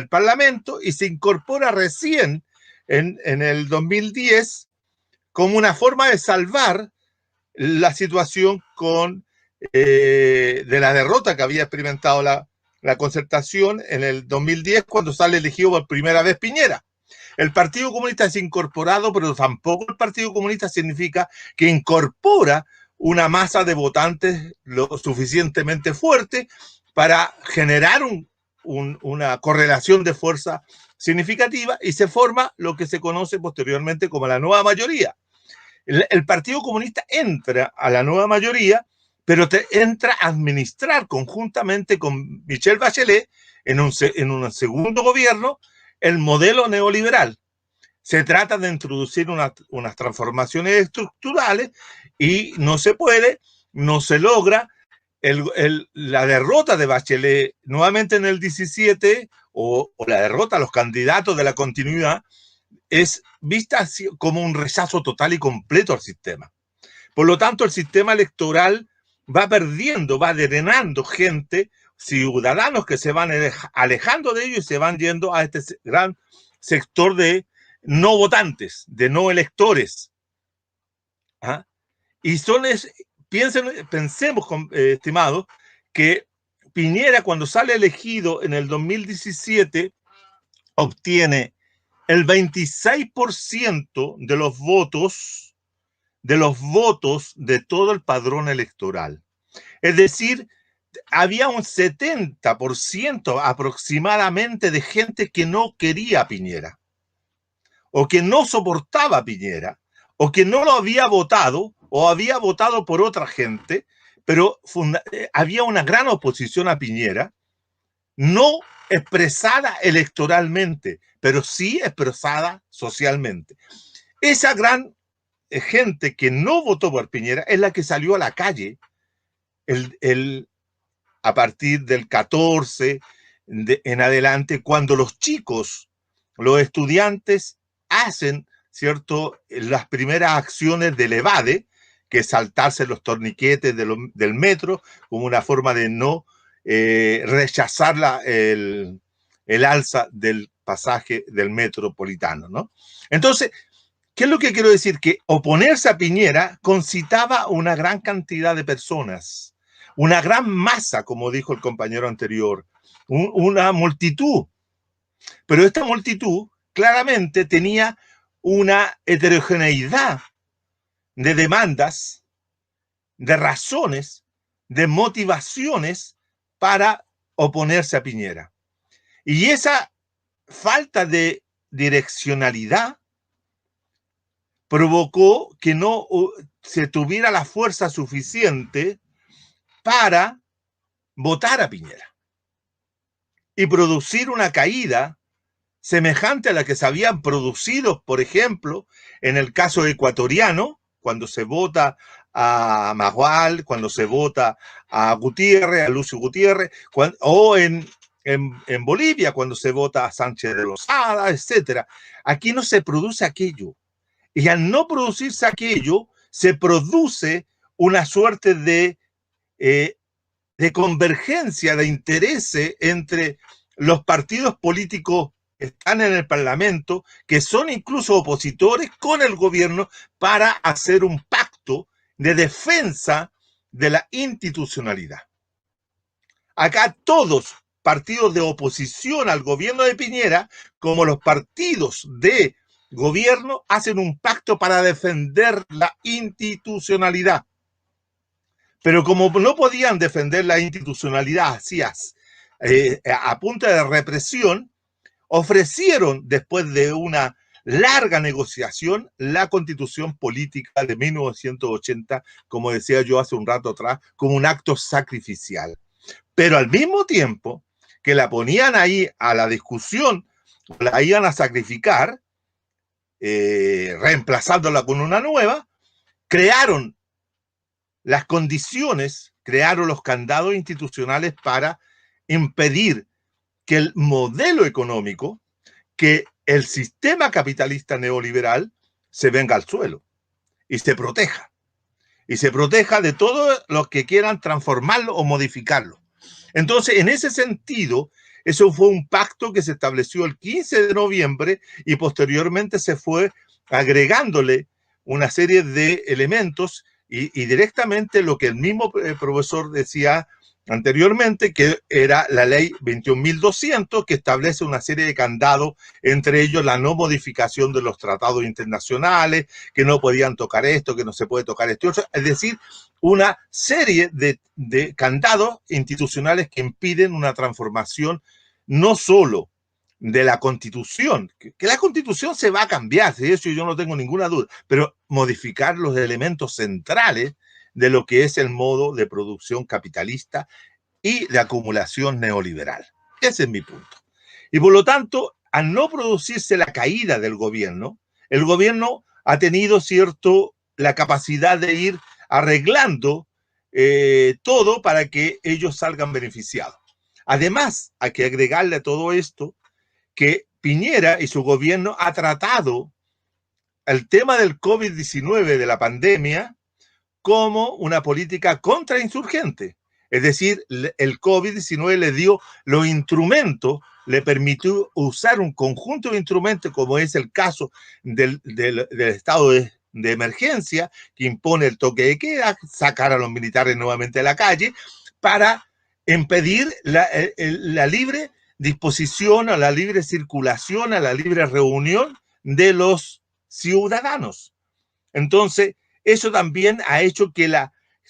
Parlamento y se incorpora recién en el 2010 como una forma de salvar la situación de la derrota que había experimentado la Concertación en el 2010 cuando sale elegido por primera vez Piñera. El Partido Comunista es incorporado, pero tampoco el Partido Comunista significa que incorpora una masa de votantes lo suficientemente fuerte para generar una correlación de fuerza significativa y se forma lo que se conoce posteriormente como la nueva mayoría. El Partido Comunista entra a la nueva mayoría, pero entra a administrar conjuntamente con Michelle Bachelet en un segundo gobierno el modelo neoliberal. Se trata de introducir unas transformaciones estructurales y no se puede, no se logra. La derrota de Bachelet nuevamente en el 17 o la derrota a los candidatos de la continuidad es vista así como un rechazo total y completo al sistema. Por lo tanto, el sistema electoral va perdiendo, va drenando gente, ciudadanos que se van alejando de ellos y se van yendo a este gran sector de no votantes, de no electores. ¿Ah? Y pensemos, estimados, que Piñera cuando sale elegido en el 2017 obtiene el 26% de los votos de todo el padrón electoral. Es decir, había un 70% aproximadamente de gente que no quería a Piñera, o que no soportaba a Piñera, o que no lo había votado, o había votado por otra gente, pero había una gran oposición a Piñera, no expresada electoralmente, pero sí expresada socialmente. Esa gran gente que no votó por Piñera es la que salió a la calle a partir del 14 en adelante, cuando los chicos, los estudiantes hacen, ¿cierto?, las primeras acciones del evade, que es saltarse los torniquetes del metro como una forma de no rechazar el alza del pasaje del metropolitano, ¿no? Entonces, ¿qué es lo que quiero decir? Que oponerse a Piñera concitaba una gran cantidad de personas, una gran masa, como dijo el compañero anterior, una multitud. Pero esta multitud claramente tenía una heterogeneidad de demandas, de razones, de motivaciones para oponerse a Piñera. Y esa falta de direccionalidad provocó que no se tuviera la fuerza suficiente para votar a Piñera y producir una caída semejante a la que se habían producido, por ejemplo, en el caso ecuatoriano, cuando se vota a Magual, cuando se vota a Gutiérrez, a Lucio Gutiérrez, o en Bolivia, cuando se vota a Sánchez de Lozada, etc. Aquí no se produce aquello. Y al no producirse aquello, se produce una suerte de convergencia de intereses entre los partidos políticos que están en el Parlamento, que son incluso opositores con el gobierno, para hacer un pacto de defensa de la institucionalidad. Acá todos, partidos de oposición al gobierno de Piñera, como los partidos de gobierno, hacen un pacto para defender la institucionalidad. Pero como no podían defender la institucionalidad así a punta de represión, ofrecieron, después de una larga negociación, la Constitución Política de 1980, como decía yo hace un rato atrás, como un acto sacrificial. Pero al mismo tiempo que la ponían ahí a la discusión, la iban a sacrificar, reemplazándola con una nueva, crearon las condiciones, crearon los candados institucionales para impedir que el modelo económico, que el sistema capitalista neoliberal se venga al suelo y se proteja. Y se proteja de todos los que quieran transformarlo o modificarlo. Entonces, en ese sentido, Eso fue un pacto que se estableció el 15 de noviembre y posteriormente se fue agregándole una serie de elementos y directamente lo que el mismo profesor decía anteriormente, que era la ley 21.200, que establece una serie de candados, entre ellos la no modificación de los tratados internacionales, que no podían tocar esto, que no se puede tocar esto, es decir, una serie de candados institucionales que impiden una transformación no solo de la Constitución, que la Constitución se va a cambiar, de eso yo no tengo ninguna duda, pero modificar los elementos centrales de lo que es el modo de producción capitalista y de acumulación neoliberal. Ese es mi punto. Y por lo tanto, al no producirse la caída del gobierno, el gobierno ha tenido la capacidad de ir arreglando todo para que ellos salgan beneficiados. Además, hay que agregarle a todo esto que Piñera y su gobierno ha tratado el tema del COVID-19, de la pandemia, como una política contrainsurgente. Es decir, el COVID-19 le dio los instrumentos, le permitió usar un conjunto de instrumentos, como es el caso del estado de emergencia, que impone el toque de queda, sacar a los militares nuevamente a la calle, para impedir la libre disposición, a la libre circulación, a la libre reunión de los ciudadanos. Entonces, eso también ha hecho que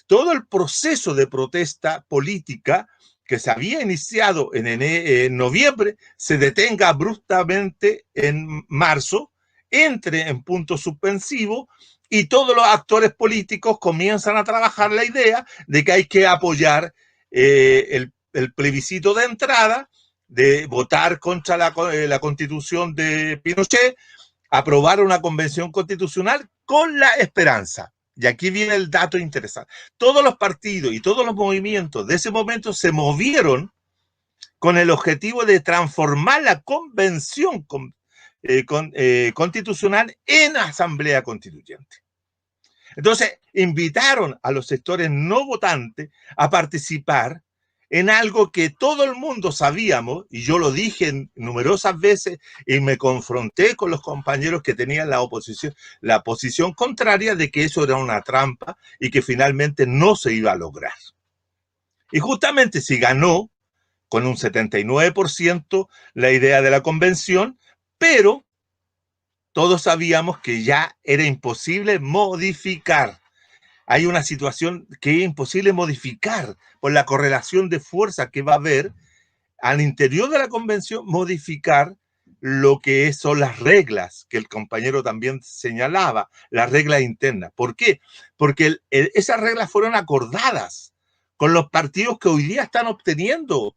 todo el proceso de protesta política que se había iniciado en noviembre se detenga abruptamente en marzo, entre en punto suspensivo y todos los actores políticos comienzan a trabajar la idea de que hay que apoyar el plebiscito de entrada, de votar contra la constitución de Pinochet, aprobar una convención constitucional con la esperanza. Y aquí viene el dato interesante. Todos los partidos y todos los movimientos de ese momento se movieron con el objetivo de transformar la convención constitucional en asamblea constituyente. Entonces, invitaron a los sectores no votantes a participar en algo que todo el mundo sabíamos, y yo lo dije numerosas veces y me confronté con los compañeros que tenían la posición contraria de que eso era una trampa y que finalmente no se iba a lograr. Y justamente si ganó con un 79% la idea de la convención, pero todos sabíamos que ya era imposible modificar. Hay una situación que es imposible modificar por la correlación de fuerza que va a haber al interior de la convención, modificar lo que son las reglas que el compañero también señalaba, las reglas internas. ¿Por qué? Porque esas reglas fueron acordadas con los partidos que hoy día están obteniendo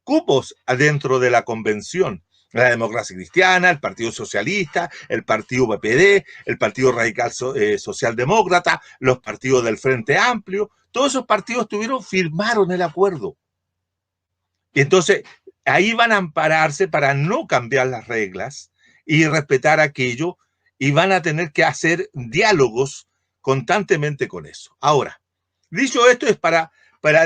cupos adentro de la convención. La Democracia Cristiana, el Partido Socialista, el Partido PPD, el Partido Radical Socialdemócrata, los partidos del Frente Amplio, todos esos partidos firmaron el acuerdo. Y entonces ahí van a ampararse para no cambiar las reglas y respetar aquello, y van a tener que hacer diálogos constantemente con eso. Ahora, dicho esto, es para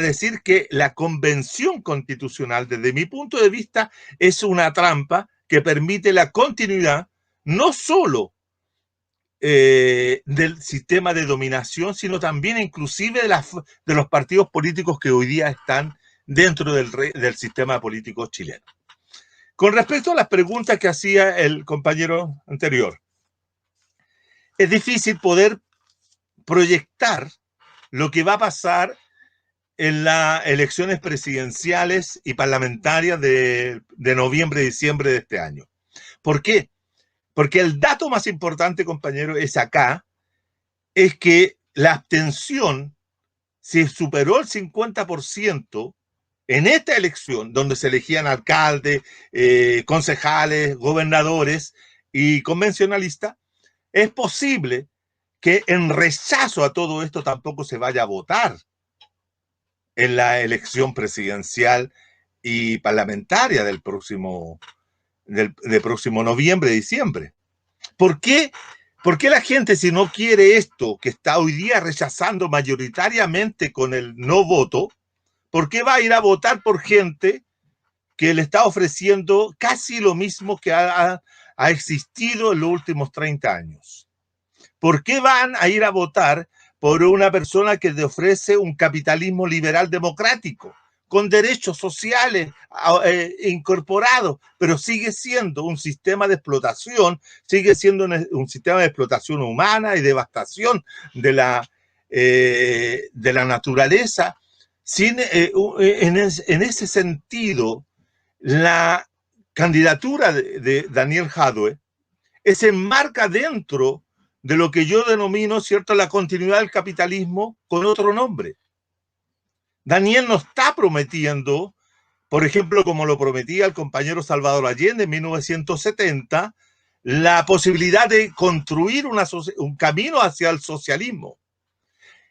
decir que la convención constitucional, desde mi punto de vista, es una trampa que permite la continuidad no solo del sistema de dominación, sino también inclusive de los partidos políticos que hoy día están dentro del sistema político chileno. Con respecto a las preguntas que hacía el compañero anterior, es difícil poder proyectar lo que va a pasar en las elecciones presidenciales y parlamentarias de noviembre y diciembre de este año. ¿Por qué? Porque el dato más importante, compañero, es que la abstención se superó el 50% en esta elección, donde se elegían alcaldes, concejales, gobernadores y convencionalistas. Es posible que en rechazo a todo esto tampoco se vaya a votar en la elección presidencial y parlamentaria del próximo noviembre, diciembre. ¿Por qué? ¿Por qué la gente, si no quiere esto que está hoy día rechazando mayoritariamente con el no voto, por qué va a ir a votar por gente que le está ofreciendo casi lo mismo que ha existido en los últimos 30 años. ¿Por qué van a ir a votar por una persona que le ofrece un capitalismo liberal democrático, con derechos sociales incorporados, pero sigue siendo un sistema de explotación, sigue siendo un sistema de explotación humana y devastación de la naturaleza? En ese sentido, la candidatura de Daniel Jadwe se enmarca dentro de lo que yo denomino, ¿cierto?, la continuidad del capitalismo con otro nombre. Daniel no está prometiendo, por ejemplo, como lo prometía el compañero Salvador Allende en 1970, la posibilidad de construir un camino hacia el socialismo.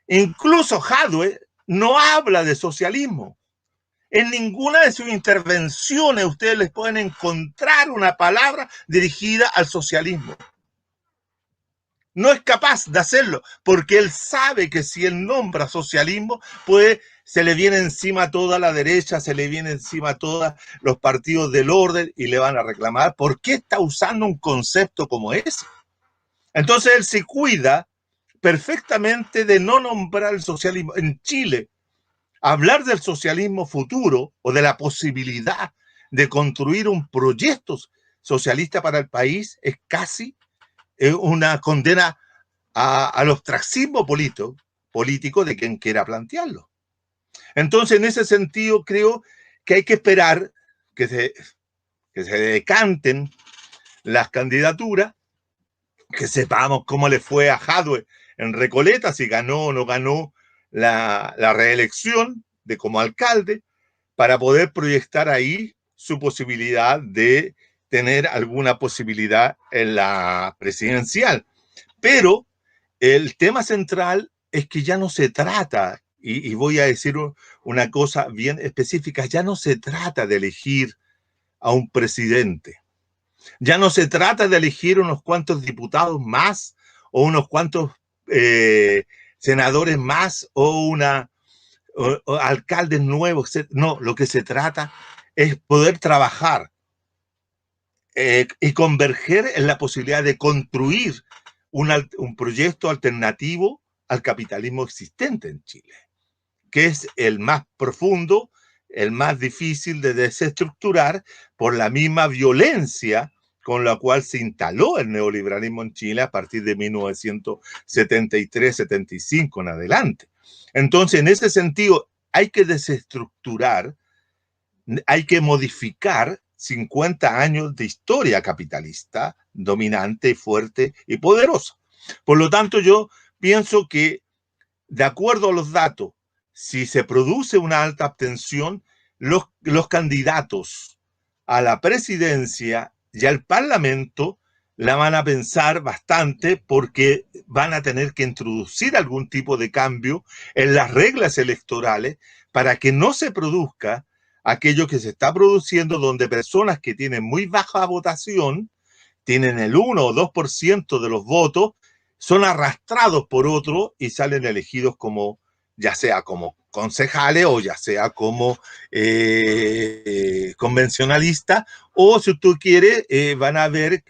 Incluso Jadwe no habla de socialismo. En ninguna de sus intervenciones ustedes les pueden encontrar una palabra dirigida al socialismo. No es capaz de hacerlo, porque él sabe que si él nombra socialismo, pues se le viene encima toda la derecha, se le viene encima todos los partidos del orden y le van a reclamar por qué está usando un concepto como ese. Entonces él se cuida perfectamente de no nombrar el socialismo. En Chile, hablar del socialismo futuro o de la posibilidad de construir un proyecto socialista para el país es casi una condena al ostracismo político de quien quiera plantearlo. Entonces, en ese sentido, creo que hay que esperar que se decanten las candidaturas, que sepamos cómo le fue a Jadwe en Recoleta, si ganó o no ganó la reelección como alcalde, para poder proyectar ahí su posibilidad de tener alguna posibilidad en la presidencial. Pero el tema central es que ya no se trata, y voy a decir una cosa bien específica, ya no se trata de elegir a un presidente. Ya no se trata de elegir unos cuantos diputados más o unos cuantos senadores más o alcaldes nuevos. No, lo que se trata es poder trabajar y converger en la posibilidad de construir un proyecto alternativo al capitalismo existente en Chile, que es el más profundo, el más difícil de desestructurar por la misma violencia con la cual se instaló el neoliberalismo en Chile a partir de 1973-75 en adelante. Entonces, en ese sentido, hay que desestructurar, hay que modificar 50 años de historia capitalista, dominante, fuerte y poderosa. Por lo tanto, yo pienso que, de acuerdo a los datos, si se produce una alta abstención, los candidatos a la presidencia y al Parlamento la van a pensar bastante, porque van a tener que introducir algún tipo de cambio en las reglas electorales para que no se produzca aquello que se está produciendo, donde personas que tienen muy baja votación, tienen el 1 o 2% de los votos, son arrastrados por otro y salen elegidos como, ya sea como concejales o ya sea como convencionalistas, o si tú quieres, van a haber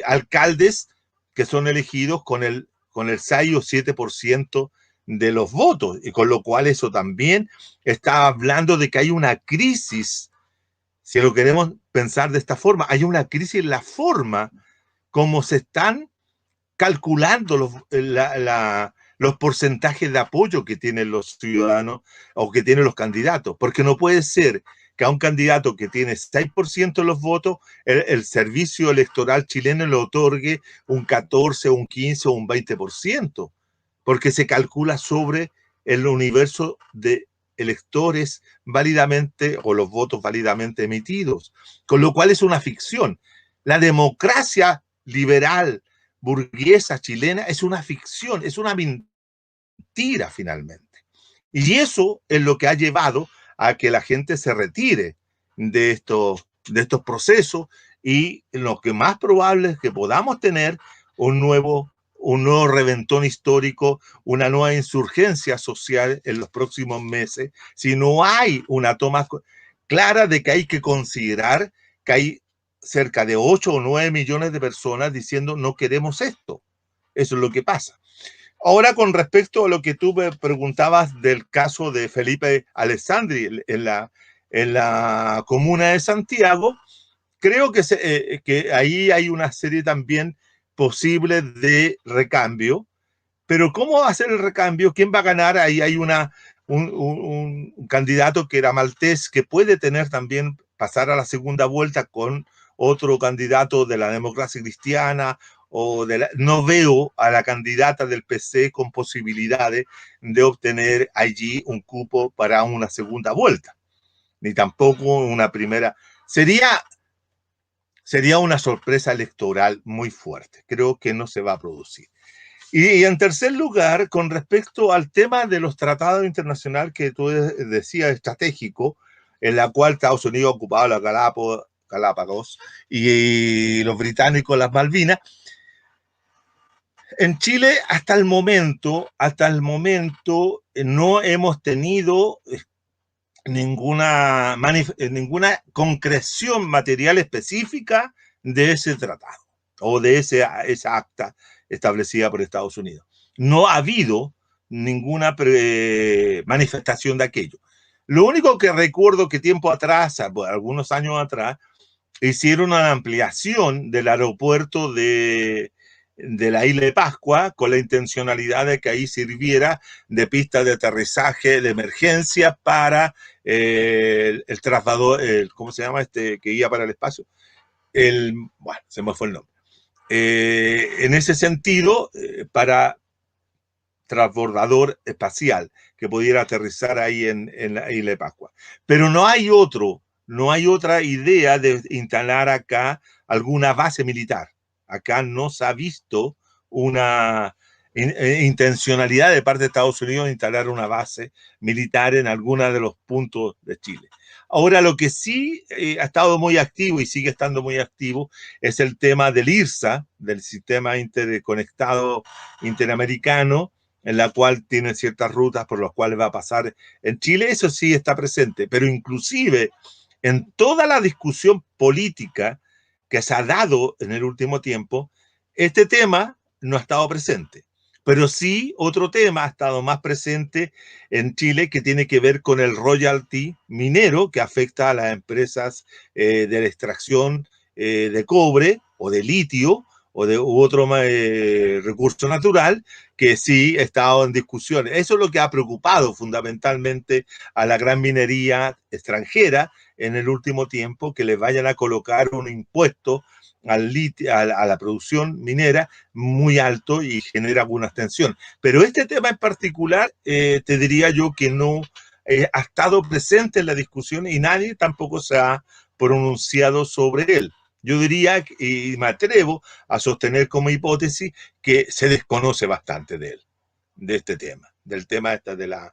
alcaldes que son elegidos con el 6 o 7% de los votos, y con lo cual eso también está hablando de que hay una crisis, si lo queremos pensar de esta forma, hay una crisis en la forma como se están calculando los porcentajes de apoyo que tienen los ciudadanos o que tienen los candidatos, porque no puede ser que a un candidato que tiene 6% de los votos, el servicio electoral chileno le otorgue un 14, un 15 o un 20%, porque se calcula sobre el universo de electores válidamente, o los votos válidamente emitidos, con lo cual es una ficción. La democracia liberal burguesa chilena es una ficción, es una mentira finalmente. Y eso es lo que ha llevado a que la gente se retire de estos procesos, y lo que más probable es que podamos tener un nuevo reventón histórico, una nueva insurgencia social en los próximos meses, si no hay una toma clara de que hay que considerar que hay cerca de 8 o 9 millones de personas diciendo no queremos esto. Eso es lo que pasa. Ahora, con respecto a lo que tú me preguntabas del caso de Felipe Alessandri en la comuna de Santiago, creo que ahí hay una serie también posible de recambio, pero ¿cómo va a ser el recambio? ¿Quién va a ganar? Ahí hay un candidato que era maltés, que puede tener también, pasar a la segunda vuelta con otro candidato de la democracia cristiana, no veo a la candidata del PC con posibilidades de obtener allí un cupo para una segunda vuelta, ni tampoco una primera. Sería una sorpresa electoral muy fuerte. Creo que no se va a producir. Y en tercer lugar, con respecto al tema de los tratados internacionales que tú decías estratégico, en la cual Estados Unidos ha ocupado las Galápagos y los británicos las Malvinas, en Chile hasta el momento no hemos tenido ninguna concreción material específica de ese tratado o de esa acta establecida por Estados Unidos. No ha habido ninguna manifestación de aquello. Lo único que recuerdo que tiempo atrás, algunos años atrás, hicieron una ampliación del aeropuerto de la isla de Pascua con la intencionalidad de que ahí sirviera de pista de aterrizaje de emergencia para el traslador, ¿cómo se llama que iba para el espacio? Bueno, se me fue el nombre. En ese sentido, para transbordador espacial que pudiera aterrizar ahí en la isla de Pascua. Pero no hay otra idea de instalar acá alguna base militar. Acá no se ha visto una intencionalidad de parte de Estados Unidos de instalar una base militar en alguno de los puntos de Chile. Ahora, lo que sí ha estado muy activo y sigue estando muy activo es el tema del IRSA, del Sistema Interconectado Interamericano, en la cual tiene ciertas rutas por las cuales va a pasar en Chile. Eso sí está presente, pero inclusive en toda la discusión política que se ha dado en el último tiempo, este tema no ha estado presente. Pero sí, otro tema ha estado más presente en Chile que tiene que ver con el royalty minero que afecta a las empresas de la extracción de cobre o de litio u otro recurso natural que sí ha estado en discusión. Eso es lo que ha preocupado fundamentalmente a la gran minería extranjera en el último tiempo, que les vayan a colocar un impuesto a la producción minera muy alto y genera alguna tensión. Pero este tema en particular, te diría yo que no ha estado presente en la discusión y nadie tampoco se ha pronunciado sobre él. Yo diría, y me atrevo a sostener como hipótesis, que se desconoce bastante de él, de este tema, del tema de la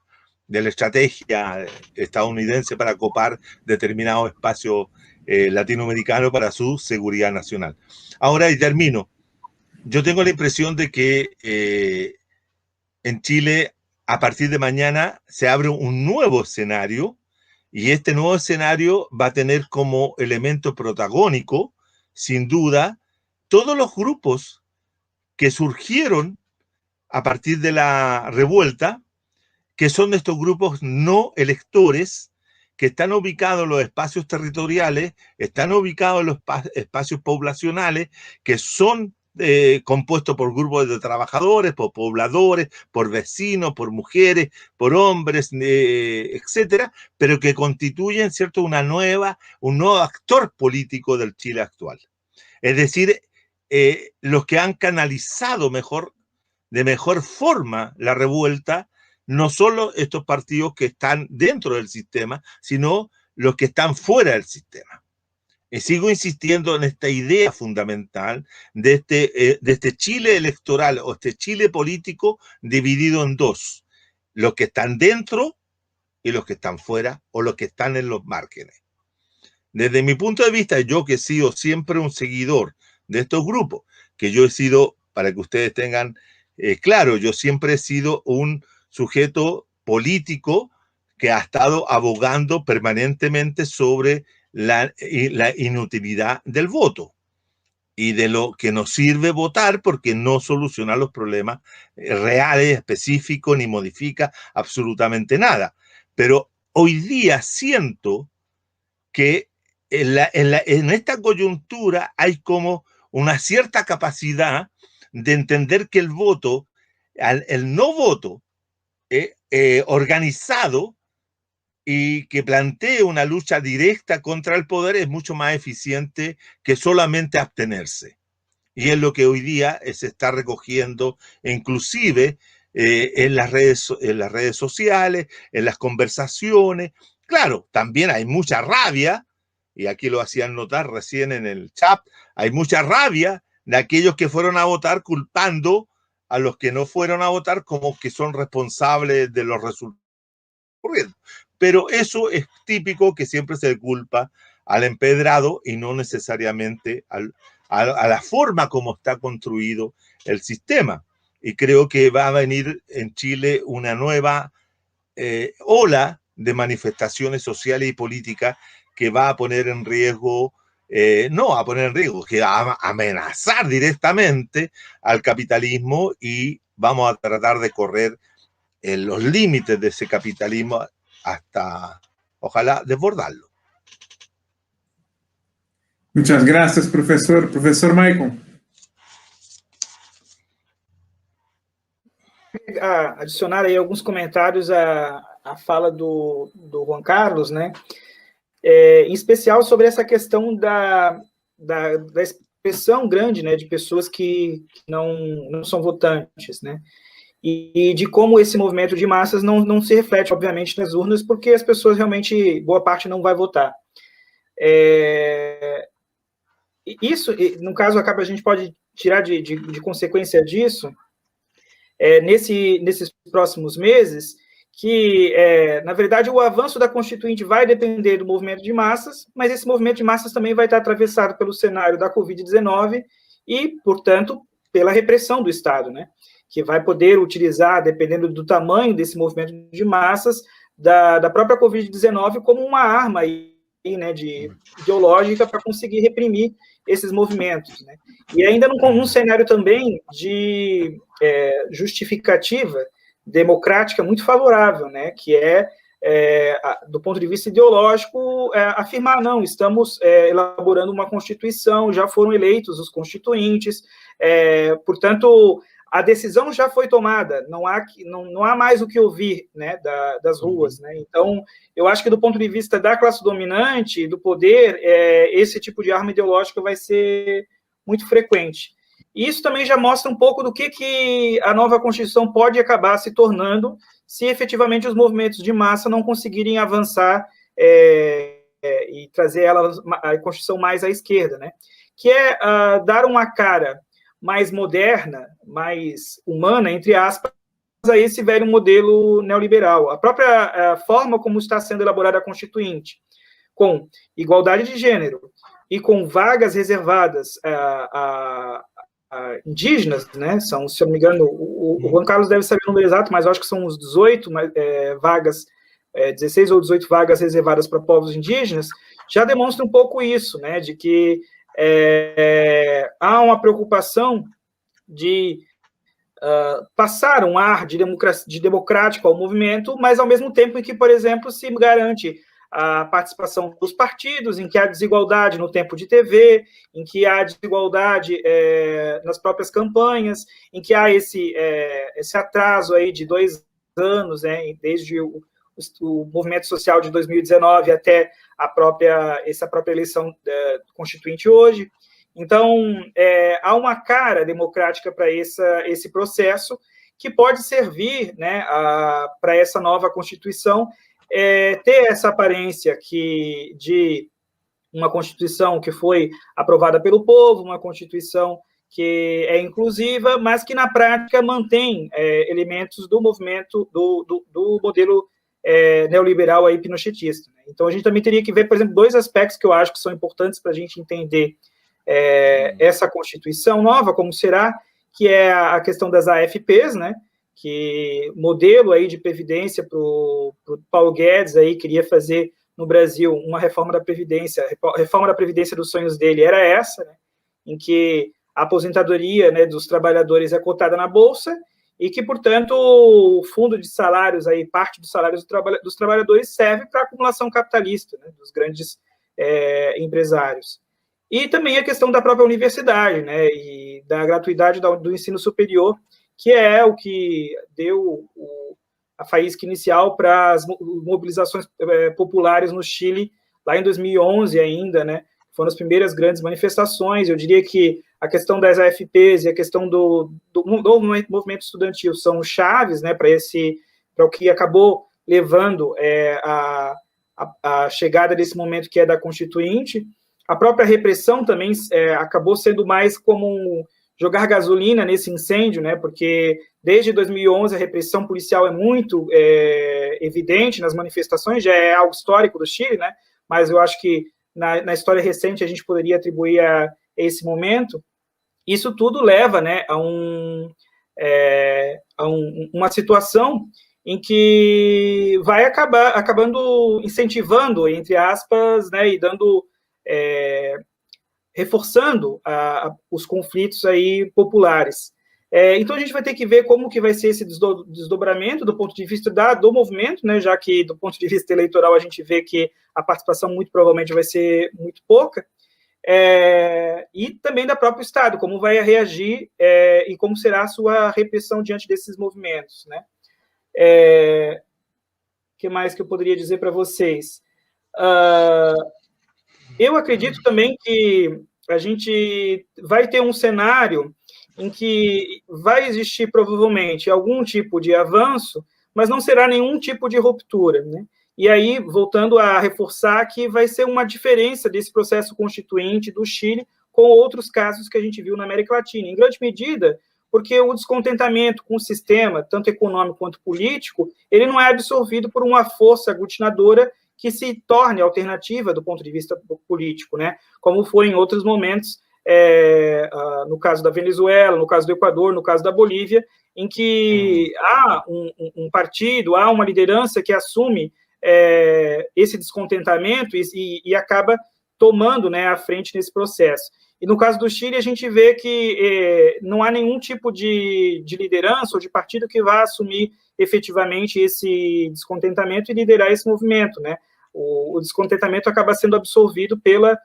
estrategia estadounidense para copar determinados espacios latinoamericanos para su seguridad nacional. Ahora, y termino, yo tengo la impresión de que en Chile, a partir de mañana, se abre un nuevo escenario, y este nuevo escenario va a tener como elemento protagónico, sin duda, todos los grupos que surgieron a partir de la revuelta, que son estos grupos no electores, que están ubicados en los espacios territoriales, están ubicados en los espacios poblacionales, que son compuestos por grupos de trabajadores, por pobladores, por vecinos, por mujeres, por hombres, etcétera, pero que constituyen, ¿cierto?, un nuevo actor político del Chile actual. Es decir, los que han canalizado de mejor forma la revuelta, no solo estos partidos que están dentro del sistema, sino los que están fuera del sistema. Y sigo insistiendo en esta idea fundamental de este Chile electoral o este Chile político dividido en dos: los que están dentro y los que están fuera, o los que están en los márgenes. Desde mi punto de vista, yo que he sido siempre un seguidor de estos grupos, que yo he sido, para que ustedes tengan claro, yo siempre he sido un sujeto político que ha estado abogando permanentemente sobre la inutilidad del voto y de lo que nos sirve votar, porque no soluciona los problemas reales, específicos, ni modifica absolutamente nada. Pero hoy día siento que en esta coyuntura hay como una cierta capacidad de entender que el voto, el no voto organizado y que plantee una lucha directa contra el poder es mucho más eficiente que solamente abstenerse. Y es lo que hoy día se está recogiendo, inclusive en las redes sociales, en las conversaciones. Claro, también hay mucha rabia, y aquí lo hacían notar recién en el chat, hay mucha rabia de aquellos que fueron a votar culpando a los que no fueron a votar como que son responsables de los resultados ocurriendo. Pero eso es típico, que siempre se culpa al empedrado y no necesariamente a la forma como está construido el sistema. Y creo que va a venir en Chile una nueva ola de manifestaciones sociales y políticas que va a poner en riesgo, no a poner en riesgo, que va a amenazar directamente al capitalismo, y vamos a tratar de correr los límites de ese capitalismo hasta, ojalá, desbordarlo. Muchas gracias, professor. Professor Maicon. Adicionar aí alguns comentários à fala do Juan Carlos, né? Em especial sobre essa questão da expressão grande, né, de pessoas que não são votantes, né? E de como esse movimento de massas não se reflete, obviamente, nas urnas, porque as pessoas realmente, boa parte, não vai votar. Isso, no caso, a gente pode tirar de consequência disso, nesses próximos meses, que, na verdade, o avanço da Constituinte vai depender do movimento de massas, mas esse movimento de massas também vai estar atravessado pelo cenário da Covid-19 e, portanto, pela repressão do Estado, né? Que vai poder utilizar, dependendo do tamanho desse movimento de massas, da própria Covid-19 como uma arma aí, né, ideológica para conseguir reprimir esses movimentos, né? E ainda num cenário também de justificativa democrática muito favorável, né, que do ponto de vista ideológico, afirmar, não, estamos elaborando uma Constituição, já foram eleitos os constituintes, portanto, a decisão já foi tomada, não há mais o que ouvir, né, das ruas, né? Então, eu acho que do ponto de vista da classe dominante, do poder, esse tipo de arma ideológica vai ser muito frequente. E isso também já mostra um pouco do que a nova Constituição pode acabar se tornando se efetivamente os movimentos de massa não conseguirem avançar e trazer a Constituição mais à esquerda, né? Que é dar uma cara mais moderna, mais humana, entre aspas, a esse velho modelo neoliberal. A própria forma como está sendo elaborada a Constituinte, com igualdade de gênero e com vagas reservadas a indígenas, né? São, se eu não me engano, o Juan Carlos deve saber o número exato, mas eu acho que são uns 18 vagas, 16 ou 18 vagas reservadas para povos indígenas, já demonstra um pouco isso, né? De que há uma preocupação de passar um ar de democrático ao movimento, mas ao mesmo tempo em que, por exemplo, se garante a participação dos partidos, em que há desigualdade no tempo de TV, em que há desigualdade nas próprias campanhas, em que há esse atraso aí de 2 anos, né, desde o movimento social de 2019 até essa própria eleição constituinte hoje. Então, há uma cara democrática para esse processo que pode servir, né, para essa nova Constituição ter essa aparência de uma Constituição que foi aprovada pelo povo, uma Constituição que é inclusiva, mas que na prática mantém elementos do movimento, do modelo neoliberal aí pinochetista. Né? Então, a gente também teria que ver, por exemplo, 2 aspectos que eu acho que são importantes para a gente entender essa Constituição nova, como será, que é a questão das AFPs, né? que modelo aí de previdência para o Paulo Guedes aí queria fazer no Brasil uma reforma da previdência, a reforma da previdência dos sonhos dele era essa, né, em que a aposentadoria, né, dos trabalhadores é cotada na bolsa e que, portanto, o fundo de salários aí, parte dos salários dos trabalhadores serve para a acumulação capitalista, né, dos grandes empresários. E também a questão da própria universidade, né, e da gratuidade do ensino superior, que é o que deu a faísca inicial para as mobilizações populares no Chile, lá em 2011 ainda, né, foram as primeiras grandes manifestações. Eu diria que a questão das AFPs e a questão do movimento estudantil são chaves, né, para o que acabou levando a chegada desse momento que é da Constituinte. A própria repressão também acabou sendo mais como jogar gasolina nesse incêndio, né, porque desde 2011 a repressão policial é muito evidente nas manifestações, já é algo histórico do Chile, né, mas eu acho que na história recente a gente poderia atribuir a esse momento. Isso tudo leva, né, a uma situação em que vai acabando incentivando, entre aspas, né, e dando reforçando os conflitos aí populares. Então a gente vai ter que ver como que vai ser esse desdobramento do ponto de vista do movimento, né, já que do ponto de vista eleitoral a gente vê que a participação muito provavelmente vai ser muito pouca, e também da próprio Estado, como vai reagir e como será a sua repressão diante desses movimentos, né? Que mais que eu poderia dizer para vocês? Eu acredito também que a gente vai ter um cenário em que vai existir provavelmente algum tipo de avanço, mas não será nenhum tipo de ruptura, né? E aí, voltando a reforçar que vai ser uma diferença desse processo constituinte do Chile com outros casos que a gente viu na América Latina, em grande medida porque o descontentamento com o sistema, tanto econômico quanto político, ele não é absorvido por uma força aglutinadora que se torne alternativa do ponto de vista político, né? Como foi em outros momentos, no caso da Venezuela, no caso do Equador, no caso da Bolívia, em que há um partido, há uma liderança que assume esse descontentamento e acaba tomando, né, a frente nesse processo. E no caso do Chile, a gente vê que não há nenhum tipo de liderança ou de partido que vá assumir efetivamente esse descontentamento e liderar esse movimento, né? O descontentamento acaba sendo absorvido pela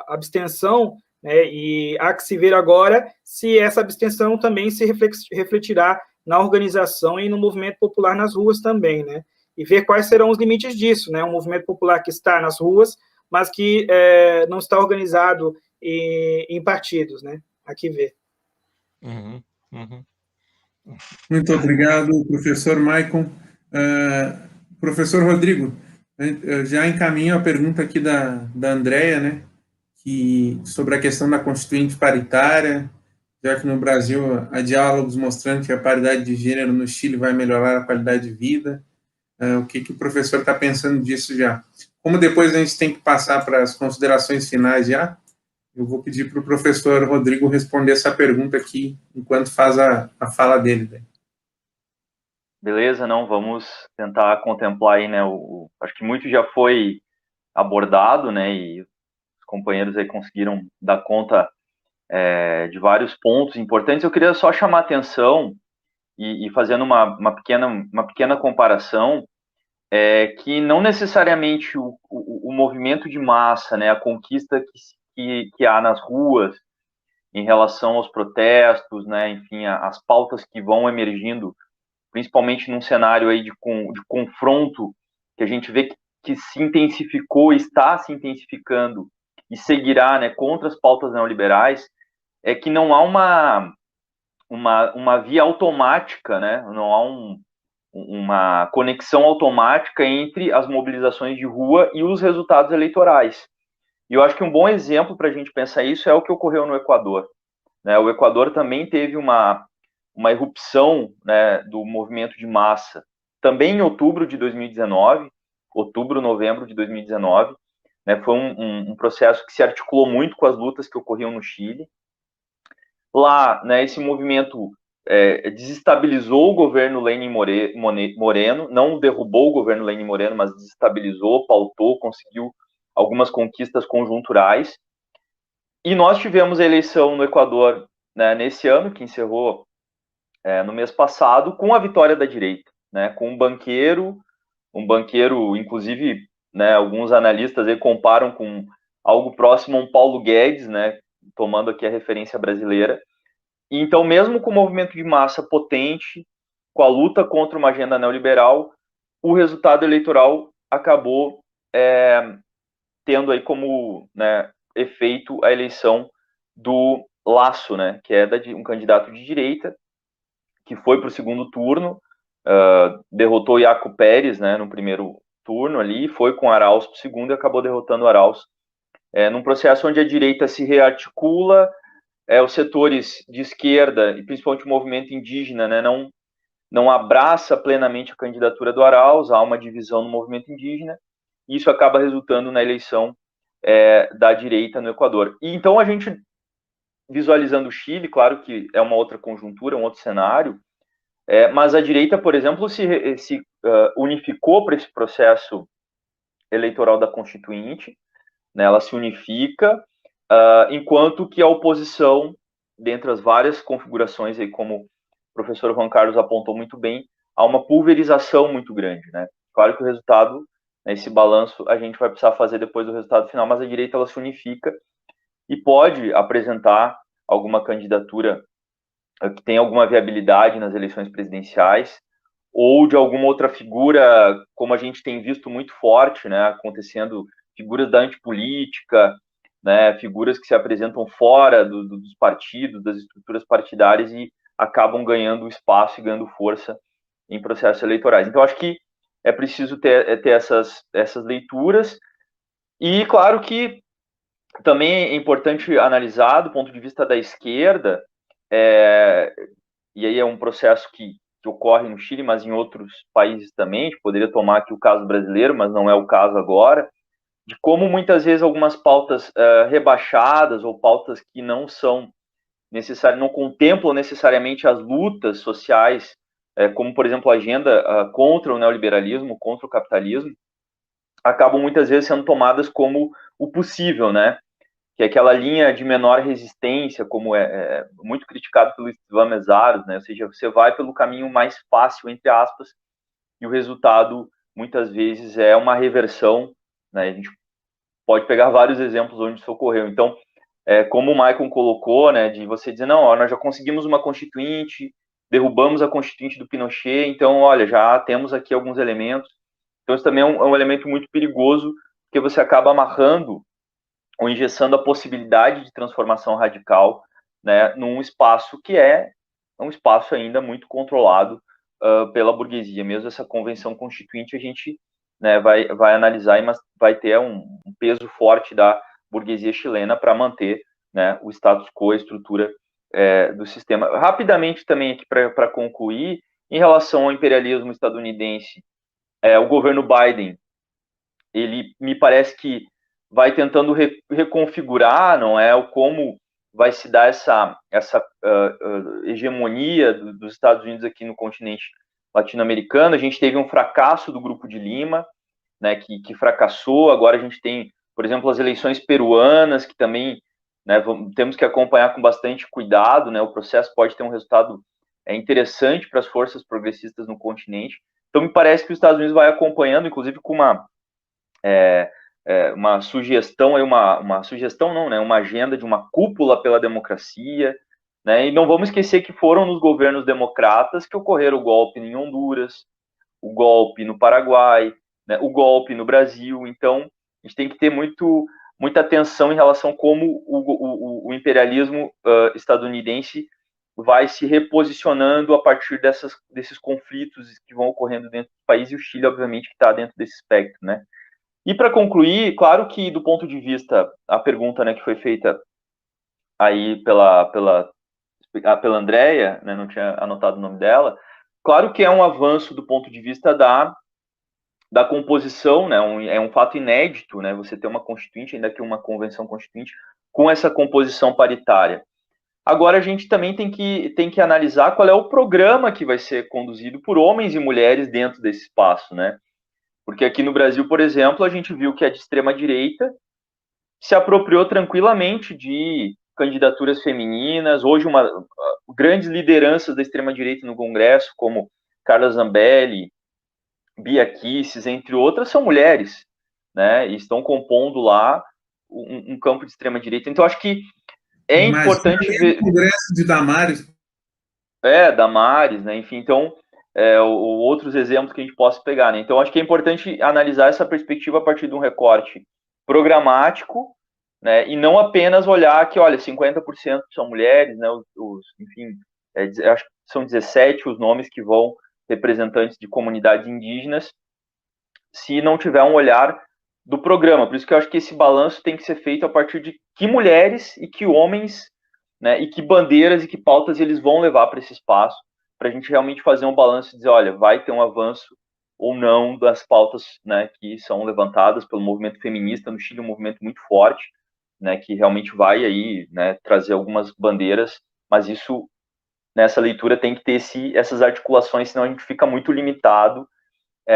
abstenção, né? E há que se ver agora se essa abstenção também se refletirá na organização e no movimento popular nas ruas também, né? E ver quais serão os limites disso, né? Um movimento popular que está nas ruas, mas que não está organizado em partidos, né? Aqui ver. Muito obrigado, professor Maicon. Professor Rodrigo, já encaminho a pergunta aqui da Andréia, né, sobre a questão da Constituinte paritária, já que no Brasil há diálogos mostrando que a paridade de gênero no Chile vai melhorar a qualidade de vida. O que o professor está pensando disso já? Como depois a gente tem que passar para as considerações finais já, eu vou pedir para o professor Rodrigo responder essa pergunta aqui, enquanto faz a fala dele. Né? Beleza, não, vamos tentar contemplar aí, né, acho que muito já foi abordado, né, e os companheiros aí conseguiram dar conta de vários pontos importantes. Eu queria só chamar a atenção e fazendo uma pequena comparação, que não necessariamente o movimento de massa, né, a conquista que há nas ruas em relação aos protestos, né, enfim, as pautas que vão emergindo, principalmente num cenário aí de confronto que a gente vê que se intensificou, está se intensificando e seguirá, né, contra as pautas neoliberais, é que não há uma via automática, né, não há uma conexão automática entre as mobilizações de rua e os resultados eleitorais. E eu acho que um bom exemplo para a gente pensar isso é o que ocorreu no Equador. Né? O Equador também teve uma irrupção, né, do movimento de massa, também em outubro de 2019, novembro de 2019, né, foi um processo que se articulou muito com as lutas que ocorriam no Chile. Lá, né, esse movimento desestabilizou o governo Lenin Moreno, não derrubou o governo Lenin Moreno, mas desestabilizou, pautou, conseguiu algumas conquistas conjunturais. E nós tivemos a eleição no Equador, né, nesse ano, que encerrou no mês passado, com a vitória da direita, né, com um banqueiro, inclusive, né, alguns analistas aí comparam com algo próximo a um Paulo Guedes, né, tomando aqui a referência brasileira. E então, mesmo com o movimento de massa potente, com a luta contra uma agenda neoliberal, o resultado eleitoral acabou tendo aí como, né, efeito a eleição do Lasso, né, que é um candidato de direita, que foi para o segundo turno, derrotou Iaco Pérez, né, no primeiro turno ali, foi com Arauz para o segundo e acabou derrotando Arauz, num processo onde a direita se rearticula, os setores de esquerda, e principalmente o movimento indígena, né, não abraça plenamente a candidatura do Arauz, há uma divisão no movimento indígena, e isso acaba resultando na eleição da direita no Equador. E então a gente, visualizando o Chile, claro que é uma outra conjuntura, um outro cenário, mas a direita, por exemplo, se unificou para esse processo eleitoral da Constituinte, né, ela se unifica, enquanto que a oposição, dentre as várias configurações, aí, como o professor Juan Carlos apontou muito bem, há uma pulverização muito grande, né? Claro que o resultado, né, esse balanço, a gente vai precisar fazer depois do resultado final, mas a direita ela se unifica e pode apresentar alguma candidatura que tenha alguma viabilidade nas eleições presidenciais, ou de alguma outra figura, como a gente tem visto muito forte, né, acontecendo, figuras da antipolítica, né, figuras que se apresentam fora dos partidos, das estruturas partidárias e acabam ganhando espaço e ganhando força em processos eleitorais. Então, acho que é preciso ter essas leituras, e claro que também é importante analisar do ponto de vista da esquerda, e aí é um processo que ocorre no Chile, mas em outros países também, a gente poderia tomar aqui o caso brasileiro, mas não é o caso agora, de como muitas vezes algumas pautas rebaixadas ou pautas que não são necessárias, não contemplam necessariamente as lutas sociais, como, por exemplo, a agenda contra o neoliberalismo, contra o capitalismo, acabam muitas vezes sendo tomadas como o possível, né? Que é aquela linha de menor resistência, como é muito criticado pelo Ivan Mesaros, né? Ou seja, você vai pelo caminho mais fácil, entre aspas, e o resultado, muitas vezes, é uma reversão, né? A gente pode pegar vários exemplos onde isso ocorreu. Então, como o Maicon colocou, né, de você dizer, não, nós já conseguimos uma constituinte, derrubamos a constituinte do Pinochet, então, olha, já temos aqui alguns elementos. Então, isso também é um elemento muito perigoso, porque você acaba amarrando ou engessando a possibilidade de transformação radical, né, num espaço que é um espaço ainda muito controlado pela burguesia. Mesmo essa convenção constituinte, a gente, né, vai analisar, mas vai ter um peso forte da burguesia chilena para manter, né, o status quo, a estrutura do sistema. Rapidamente também aqui para concluir, em relação ao imperialismo estadunidense, o governo Biden, ele me parece que vai tentando reconfigurar, não é, o como vai se dar essa hegemonia dos Estados Unidos aqui no continente latino-americano. A gente teve um fracasso do Grupo de Lima, né, que fracassou. Agora a gente tem, por exemplo, as eleições peruanas, que também, né, temos que acompanhar com bastante cuidado, né, o processo pode ter um resultado interessante para as forças progressistas no continente. Então, me parece que os Estados Unidos vai acompanhando, inclusive com uma sugestão, uma sugestão não, né, uma agenda de uma cúpula pela democracia, né, e não vamos esquecer que foram nos governos democratas que ocorreram o golpe em Honduras, o golpe no Paraguai, né, o golpe no Brasil. Então, a gente tem que ter muita atenção em relação a como o imperialismo estadunidense vai se reposicionando a partir desses conflitos que vão ocorrendo dentro do país, e o Chile, obviamente, que está dentro desse espectro, né. E para concluir, claro que do ponto de vista, a pergunta, né, que foi feita aí pela Andrea, né, não tinha anotado o nome dela, claro que é um avanço do ponto de vista da composição, né, é um fato inédito, né, você ter uma constituinte, ainda que uma convenção constituinte, com essa composição paritária. Agora a gente também tem que analisar qual é o programa que vai ser conduzido por homens e mulheres dentro desse espaço, né? Porque aqui no Brasil, por exemplo, a gente viu que a de extrema-direita se apropriou tranquilamente de candidaturas femininas. Hoje, grandes lideranças da extrema-direita no Congresso, como Carla Zambelli, Bia Kicis, entre outras, são mulheres, né? E estão compondo lá um campo de extrema-direita. Então, acho que é importante ver... o Congresso de Damares. Damares, né? Enfim, então, outros exemplos que a gente possa pegar, né? Então, acho que é importante analisar essa perspectiva a partir de um recorte programático, né? E não apenas olhar que, olha, 50% são mulheres, né? Enfim, acho que são 17 os nomes que vão representantes de comunidades indígenas, se não tiver um olhar do programa. Por isso que eu acho que esse balanço tem que ser feito a partir de que mulheres e que homens, né, e que bandeiras e que pautas eles vão levar para esse espaço, para a gente realmente fazer um balanço e dizer, olha, vai ter um avanço ou não das pautas, né, que são levantadas pelo movimento feminista no Chile, um movimento muito forte, né, que realmente vai aí, né, trazer algumas bandeiras, mas isso, nessa leitura, tem que ter essas articulações, senão a gente fica muito limitado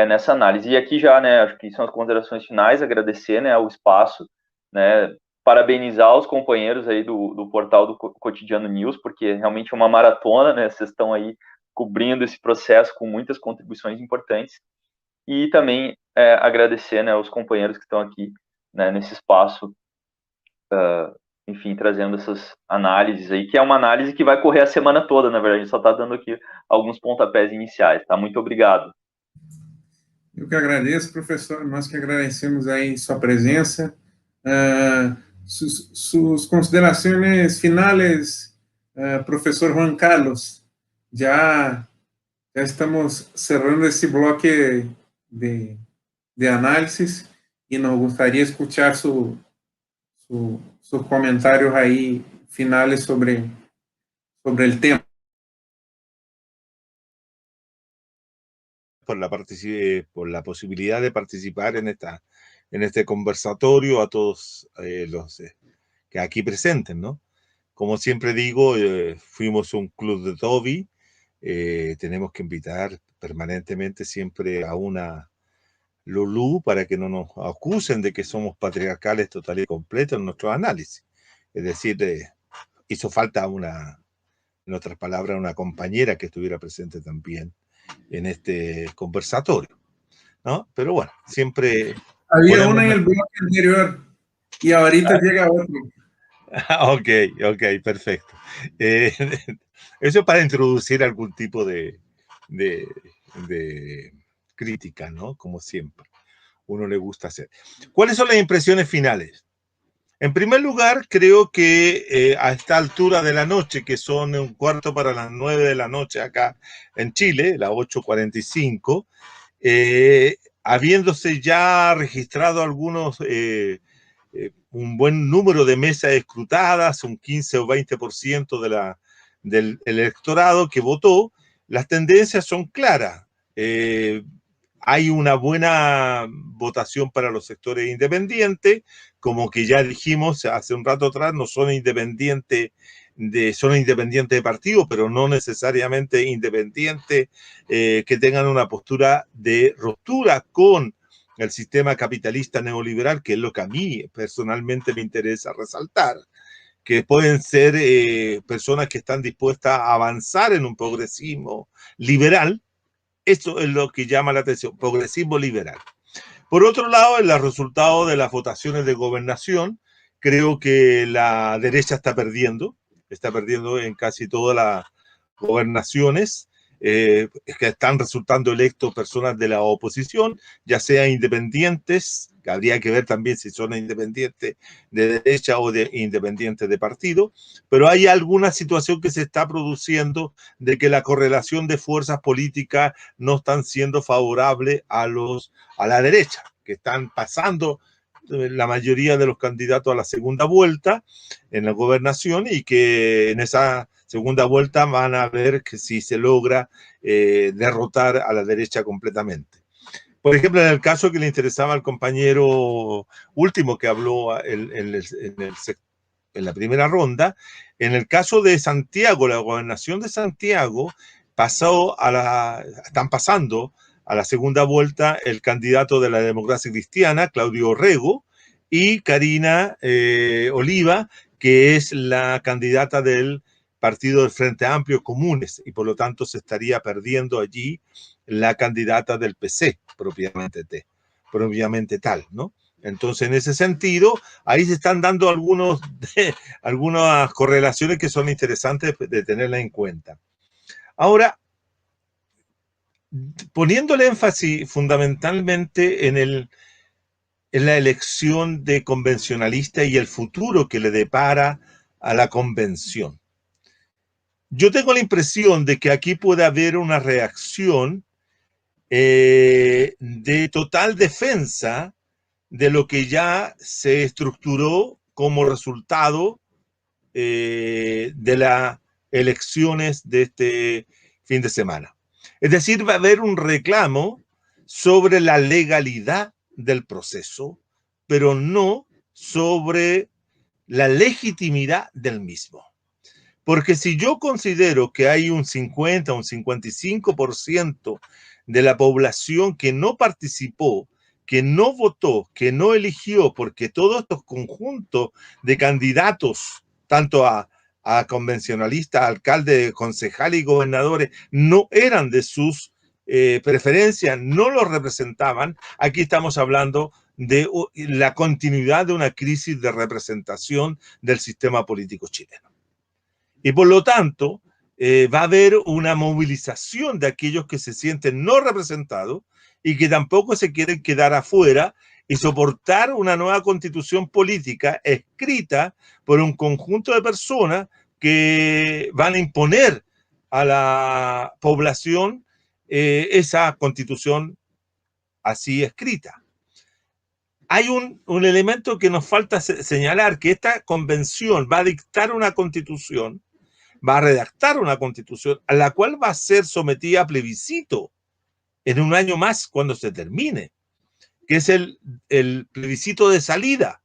nessa análise. E aqui já, né, acho que são as considerações finais, agradecer, né, o espaço, né, parabenizar os companheiros aí do portal do Cotidiano News, porque realmente é uma maratona, né, vocês estão aí cobrindo esse processo com muitas contribuições importantes, e também agradecer, né, os companheiros que estão aqui, né, nesse espaço, enfim, trazendo essas análises aí, que é uma análise que vai correr a semana toda, na verdade, a gente só está dando aqui alguns pontapés iniciais, tá? Muito obrigado. Eu que agradeço, professor, nós que agradecemos aí sua presença. Sus consideraciones finales, profesor Juan Carlos. Ya estamos cerrando esse bloque de análisis y nos gustaría escuchar sus comentarios ahí finales sobre el tema. Por la posibilidad de participar en este conversatorio a todos los que aquí presenten, ¿no? Como siempre digo, fuimos un club de Toby, tenemos que invitar permanentemente siempre a una Lulú para que no nos acusen de que somos patriarcales total y completos en nuestro análisis. Es decir, hizo falta en otras palabras, una compañera que estuviera presente también en este conversatorio, ¿no? Pero bueno, siempre... Había una en el bloque anterior y ahorita llega otro. Ok, perfecto. Eso es para introducir algún tipo de crítica, ¿no? Como siempre, uno le gusta hacer. ¿Cuáles son las impresiones finales? En primer lugar, creo que a esta altura de la noche, que son 1:15 para las 9 de la noche acá en Chile, las 8:45, habiéndose ya registrado algunos, un buen número de mesas escrutadas, un 15 o 20% del electorado que votó, las tendencias son claras. Hay una buena votación para los sectores independientes, como que ya dijimos hace un rato atrás, no son independientes de partido, pero no necesariamente independientes que tengan una postura de ruptura con el sistema capitalista neoliberal, que es lo que a mí personalmente me interesa resaltar, que pueden ser personas que están dispuestas a avanzar en un progresismo liberal. Eso es lo que llama la atención, progresismo liberal. Por otro lado, en los resultados de las votaciones de gobernación, creo que la derecha está perdiendo en casi todas las gobernaciones, que están resultando electos personas de la oposición, ya sea independientes, que habría que ver también si son independientes de derecha o independientes de partido, pero hay alguna situación que se está produciendo de que la correlación de fuerzas políticas no están siendo favorables a la derecha, que están pasando la mayoría de los candidatos a la segunda vuelta en la gobernación, y que en esa segunda vuelta van a ver que si se logra derrotar a la derecha completamente. Por ejemplo, en el caso que le interesaba al compañero último que habló en la primera ronda, En el caso de Santiago, la gobernación de Santiago están pasando a la segunda vuelta el candidato de la democracia cristiana, Claudio Rego, y Karina Oliva, que es la candidata del partido del Frente Amplio Comunes, y por lo tanto se estaría perdiendo allí la candidata del PC, propiamente tal, ¿no? Entonces, en ese sentido, ahí se están dando algunas correlaciones que son interesantes de tenerlas en cuenta. Ahora, poniéndole énfasis fundamentalmente en la elección de convencionalista y el futuro que le depara a la convención. Yo tengo la impresión de que aquí puede haber una reacción de total defensa de lo que ya se estructuró como resultado de las elecciones de este fin de semana. Es decir, va a haber un reclamo sobre la legalidad del proceso, pero no sobre la legitimidad del mismo. Porque si yo considero que hay un 50 o un 55% de la población que no participó, que no votó, que no eligió, porque todos estos conjuntos de candidatos, tanto a convencionalistas, alcaldes, concejales y gobernadores, no eran de sus preferencias, no los representaban, aquí estamos hablando de la continuidad de una crisis de representación del sistema político chileno. Y por lo tanto, va a haber una movilización de aquellos que se sienten no representados y que tampoco se quieren quedar afuera y soportar una nueva constitución política escrita por un conjunto de personas que van a imponer a la población esa constitución así escrita. Hay un elemento que nos falta señalar, que esta convención va a dictar una constitución, va a redactar una constitución a la cual va a ser sometida a plebiscito en un año más cuando se termine, que es el plebiscito de salida.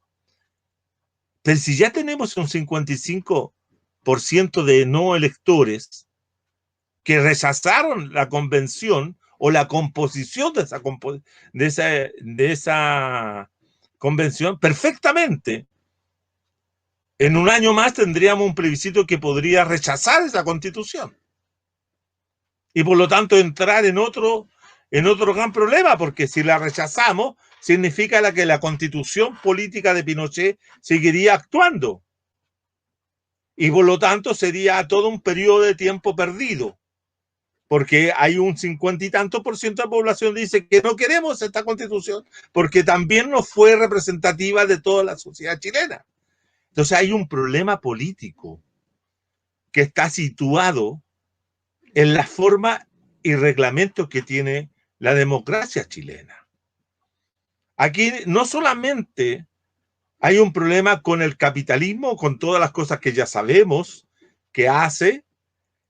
Pero si ya tenemos un 55% de no electores que rechazaron la convención o la composición de esa convención, perfectamente, en un año más tendríamos un plebiscito que podría rechazar esa constitución. Y por lo tanto entrar en otro gran problema, porque si la rechazamos, significa que la constitución política de Pinochet seguiría actuando. Y por lo tanto sería todo un periodo de tiempo perdido. Porque hay un 50 y tanto % de la población que dice que no queremos esta constitución, porque también no fue representativa de toda la sociedad chilena. Entonces hay un problema político que está situado en la forma y reglamento que tiene la democracia chilena. Aquí no solamente hay un problema con el capitalismo, con todas las cosas que ya sabemos que hace,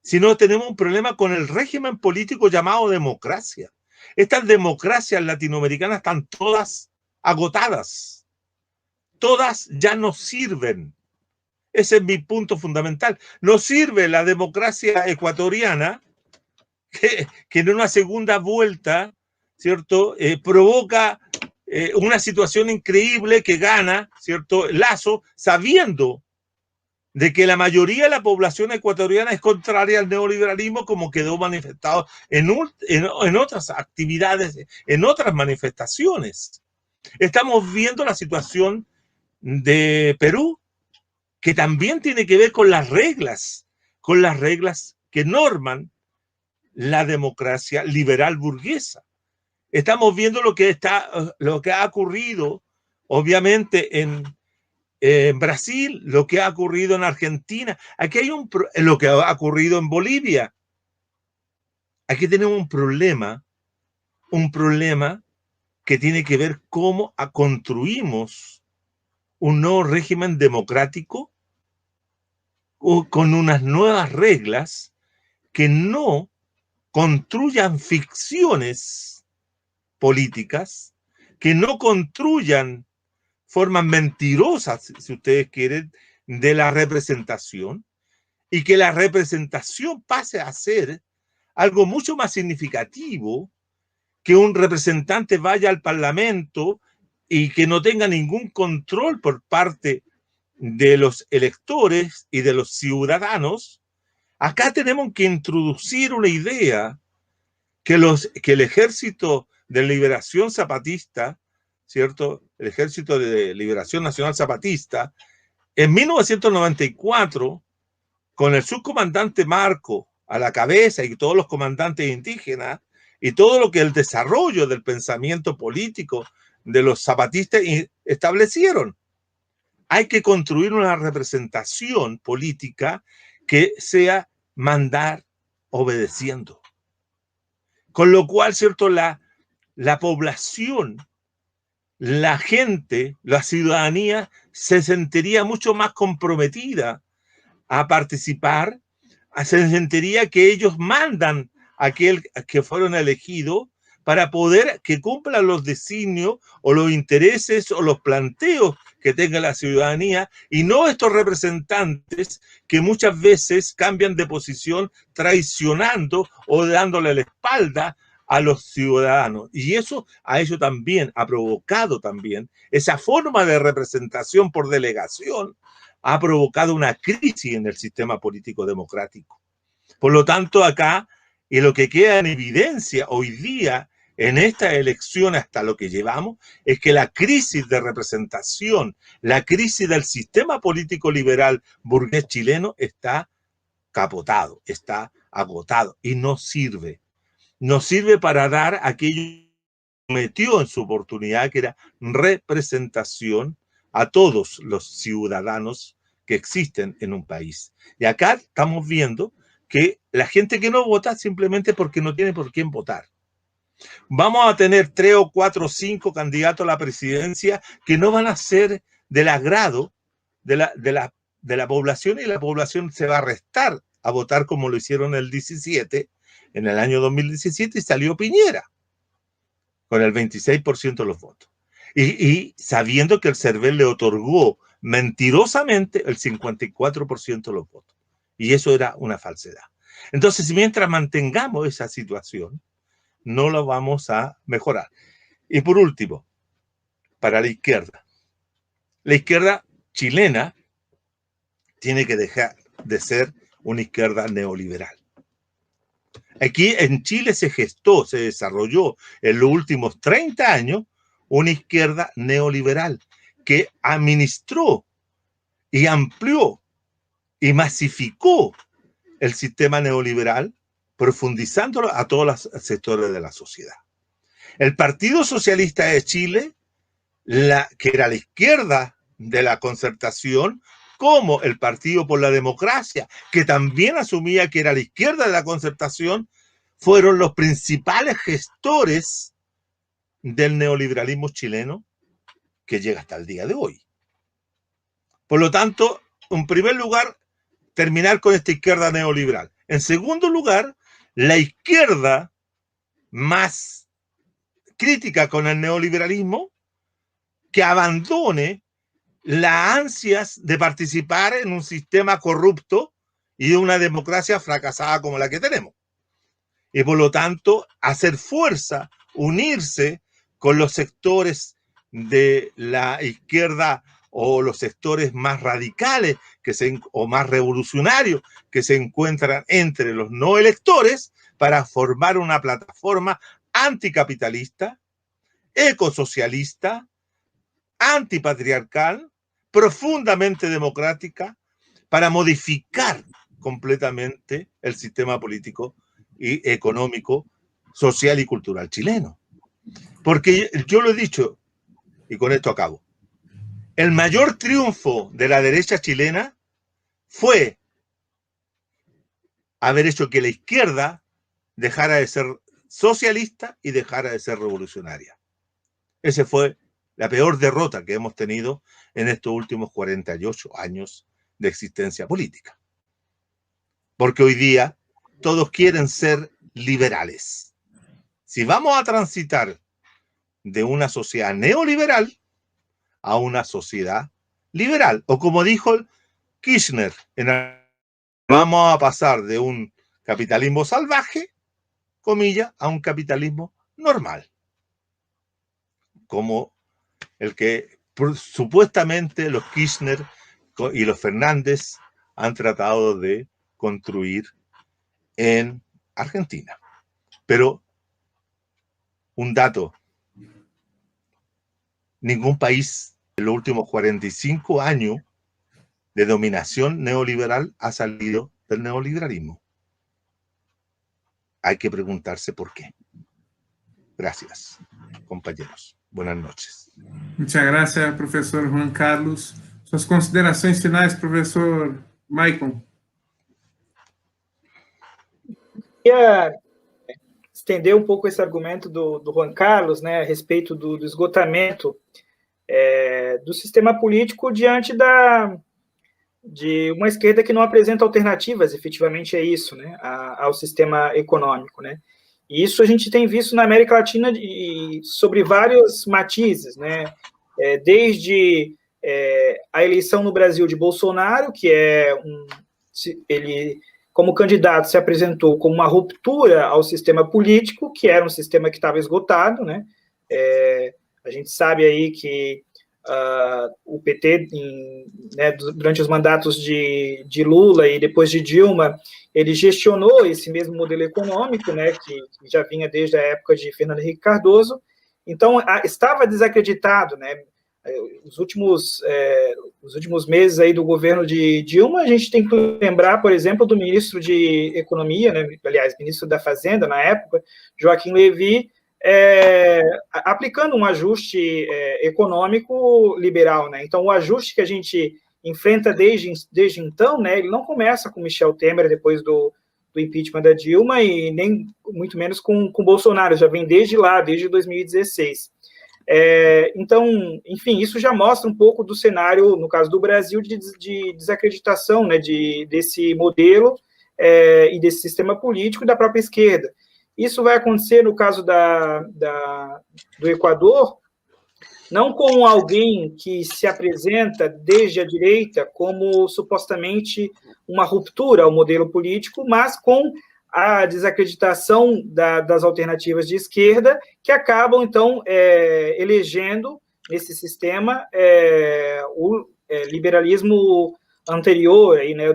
sino tenemos un problema con el régimen político llamado democracia. Estas democracias latinoamericanas están todas agotadas. Todas ya no sirven. Ese es mi punto fundamental. No sirve la democracia ecuatoriana, que en una segunda vuelta, ¿cierto?, provoca una situación increíble que gana, ¿cierto?, Lasso, sabiendo de que la mayoría de la población ecuatoriana es contraria al neoliberalismo, como quedó manifestado en otras actividades, en otras manifestaciones. Estamos viendo la situación de Perú, que también tiene que ver con las reglas que norman la democracia liberal burguesa. Estamos viendo lo que ha ocurrido, obviamente, en Brasil, lo que ha ocurrido en Argentina. Aquí hay lo que ha ocurrido en Bolivia. Aquí tenemos un problema que tiene que ver cómo construimos un nuevo régimen democrático con unas nuevas reglas que no construyan ficciones políticas, que no construyan formas mentirosas, si ustedes quieren, de la representación, y que la representación pase a ser algo mucho más significativo, que un representante vaya al Parlamento y que no tenga ningún control por parte de los electores y de los ciudadanos. Acá tenemos que introducir una idea que el Ejército de Liberación Zapatista, ¿cierto? El Ejército de Liberación Nacional Zapatista, en 1994, con el subcomandante Marco a la cabeza y todos los comandantes indígenas, y todo lo que el desarrollo del pensamiento político de los zapatistas establecieron. Hay que construir una representación política que sea mandar obedeciendo. Con lo cual, ¿cierto? La población, la gente, la ciudadanía se sentiría mucho más comprometida a participar, se sentiría que ellos mandan a aquel que fueron elegidos para poder que cumplan los designios o los intereses o los planteos que tenga la ciudadanía, y no estos representantes que muchas veces cambian de posición traicionando o dándole la espalda a los ciudadanos. Y eso a ello también ha provocado también esa forma de representación por delegación, ha provocado una crisis en el sistema político democrático. Por lo tanto, acá, y lo que queda en evidencia hoy día en esta elección, hasta lo que llevamos, es que la crisis de representación, la crisis del sistema político liberal burgués chileno está capotado, está agotado y no sirve. No sirve para dar aquello que metió en su oportunidad, que era representación a todos los ciudadanos que existen en un país. Y acá estamos viendo que la gente que no vota simplemente porque no tiene por quién votar. Vamos a tener 3 o 4 o 5 candidatos a la presidencia que no van a ser del agrado de la población, y la población se va a restar a votar como lo hicieron en el año 2017, y salió Piñera con el 26% de los votos. Y sabiendo que el CERVEL le otorgó mentirosamente el 54% de los votos. Y eso era una falsedad. Entonces, mientras mantengamos esa situación, no lo vamos a mejorar. Y por último, para la izquierda chilena tiene que dejar de ser una izquierda neoliberal. Aquí en Chile se gestó, se desarrolló en los últimos 30 años una izquierda neoliberal que administró y amplió y masificó el sistema neoliberal, profundizándolo a todos los sectores de la sociedad. El Partido Socialista de Chile, que era la izquierda de la concertación, como el Partido por la Democracia, que también asumía que era la izquierda de la concertación, fueron los principales gestores del neoliberalismo chileno que llega hasta el día de hoy. Por lo tanto, en primer lugar, terminar con esta izquierda neoliberal. En segundo lugar, la izquierda más crítica con el neoliberalismo, que abandone las ansias de participar en un sistema corrupto y de una democracia fracasada como la que tenemos. Y por lo tanto, hacer fuerza, unirse con los sectores de la izquierda o los sectores más radicales o más revolucionarios que se encuentran entre los no electores, para formar una plataforma anticapitalista, ecosocialista, antipatriarcal, profundamente democrática, para modificar completamente el sistema político y económico, social y cultural chileno. Porque yo lo he dicho, y con esto acabo, el mayor triunfo de la derecha chilena fue haber hecho que la izquierda dejara de ser socialista y dejara de ser revolucionaria. Esa fue la peor derrota que hemos tenido en estos últimos 48 años de existencia política. Porque hoy día todos quieren ser liberales. Si vamos a transitar de una sociedad neoliberal a una sociedad liberal, o como dijo Kirchner en Vamos a pasar de un capitalismo salvaje, comillas, a un capitalismo normal, como el que supuestamente los Kirchner y los Fernández han tratado de construir en Argentina. Pero un dato, ningún país en los últimos 45 años de dominación neoliberal ha salido del neoliberalismo. Hay que preguntarse por qué. Gracias, compañeros. Buenas noches. Muchas gracias, professor Juan Carlos. Suas considerações finais, professor Maicon. Queria estender um pouco esse argumento do Juan Carlos, né, a respeito do esgotamento do sistema político diante de uma esquerda que não apresenta alternativas, efetivamente é isso, né, ao sistema econômico, né. E isso a gente tem visto na América Latina sobre vários matizes, né, desde a eleição no Brasil de Bolsonaro, que ele, como candidato, se apresentou como uma ruptura ao sistema político, que era um sistema que estava esgotado, né, a gente sabe aí que o PT, né, durante os mandatos de Lula e depois de Dilma, ele gestionou esse mesmo modelo econômico, né, que já vinha desde a época de Fernando Henrique Cardoso. Então, estava desacreditado, né, os últimos meses aí do governo de Dilma, a gente tem que lembrar, por exemplo, do ministro de Economia, né, aliás, ministro da Fazenda na época, Joaquim Levy, aplicando um ajuste econômico liberal, né? Então, o ajuste que a gente enfrenta desde então, né, ele não começa com Michel Temer depois do impeachment da Dilma e nem muito menos com Bolsonaro, já vem desde lá, desde 2016. Então, enfim, isso já mostra um pouco do cenário, no caso do Brasil, de desacreditação, né, desse modelo e desse sistema político e da própria esquerda. Isso vai acontecer no caso do Equador, não com alguém que se apresenta desde a direita como supostamente uma ruptura ao modelo político, mas com a desacreditação das alternativas de esquerda, que acabam, então, elegendo nesse sistema o liberalismo anterior, aí, né,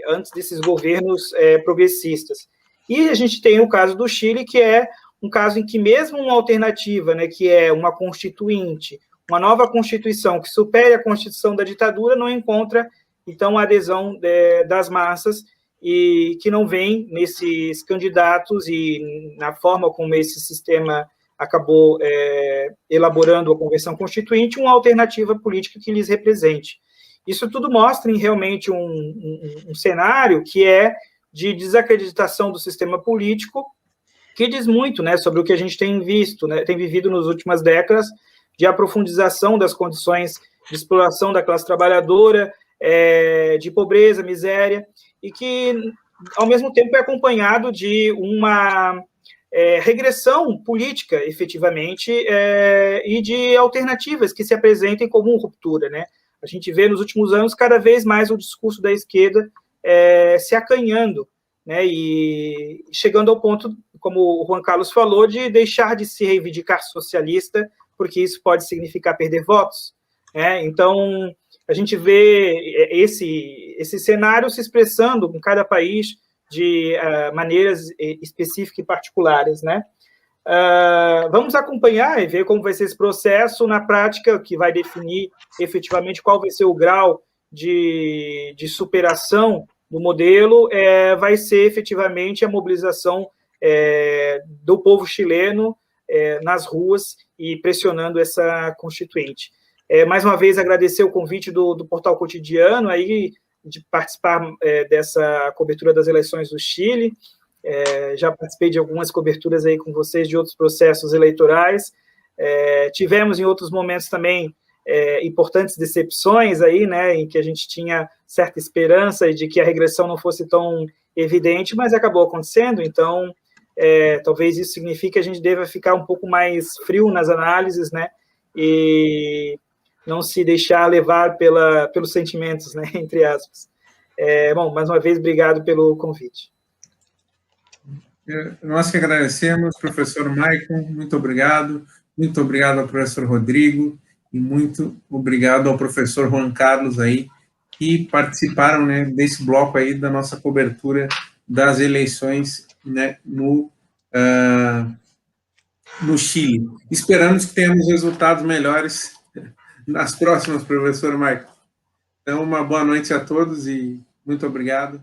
antes desses governos progressistas. E a gente tem o caso do Chile, que é um caso em que mesmo uma alternativa, né, que é uma constituinte, uma nova constituição que supere a constituição da ditadura, não encontra, então, a adesão das massas e que não vem nesses candidatos e na forma como esse sistema acabou elaborando a Convenção Constituinte, uma alternativa política que lhes represente. Isso tudo mostra realmente um cenário que é de desacreditação do sistema político, que diz muito, né, sobre o que a gente tem visto, né, tem vivido nas últimas décadas, de aprofundização das condições de exploração da classe trabalhadora, de pobreza, miséria, e que, ao mesmo tempo, é acompanhado de uma regressão política, efetivamente, e de alternativas que se apresentem como ruptura, né. A gente vê, nos últimos anos, cada vez mais o discurso da esquerda se acanhando, né, e chegando ao ponto, como o Juan Carlos falou, de deixar de se reivindicar socialista, porque isso pode significar perder votos, né? Então, a gente vê esse cenário se expressando em cada país de maneiras específicas e particulares, né? Vamos acompanhar e ver como vai ser esse processo na prática, que vai definir efetivamente qual vai ser o grau de superação do modelo, vai ser efetivamente a mobilização do povo chileno nas ruas e pressionando essa constituinte. Mais uma vez, agradecer o convite do Portal Cotidiano aí, de participar dessa cobertura das eleições do Chile. Já participei de algumas coberturas aí com vocês de outros processos eleitorais. Tivemos em outros momentos também importantes decepções aí, né, em que a gente tinha certa esperança de que a regressão não fosse tão evidente, mas acabou acontecendo. Então, talvez isso signifique que a gente deva ficar um pouco mais frio nas análises, né, e não se deixar levar pelos sentimentos, né, entre aspas. Bom, mais uma vez, obrigado pelo convite. Nós que agradecemos, professor Maicon, muito obrigado ao professor Rodrigo, e muito obrigado ao professor Juan Carlos aí, que participaram, né, desse bloco aí da nossa cobertura das eleições, né, no Chile. Esperamos que tenhamos resultados melhores nas próximas, professor Maicon. Então, uma boa noite a todos e muito obrigado.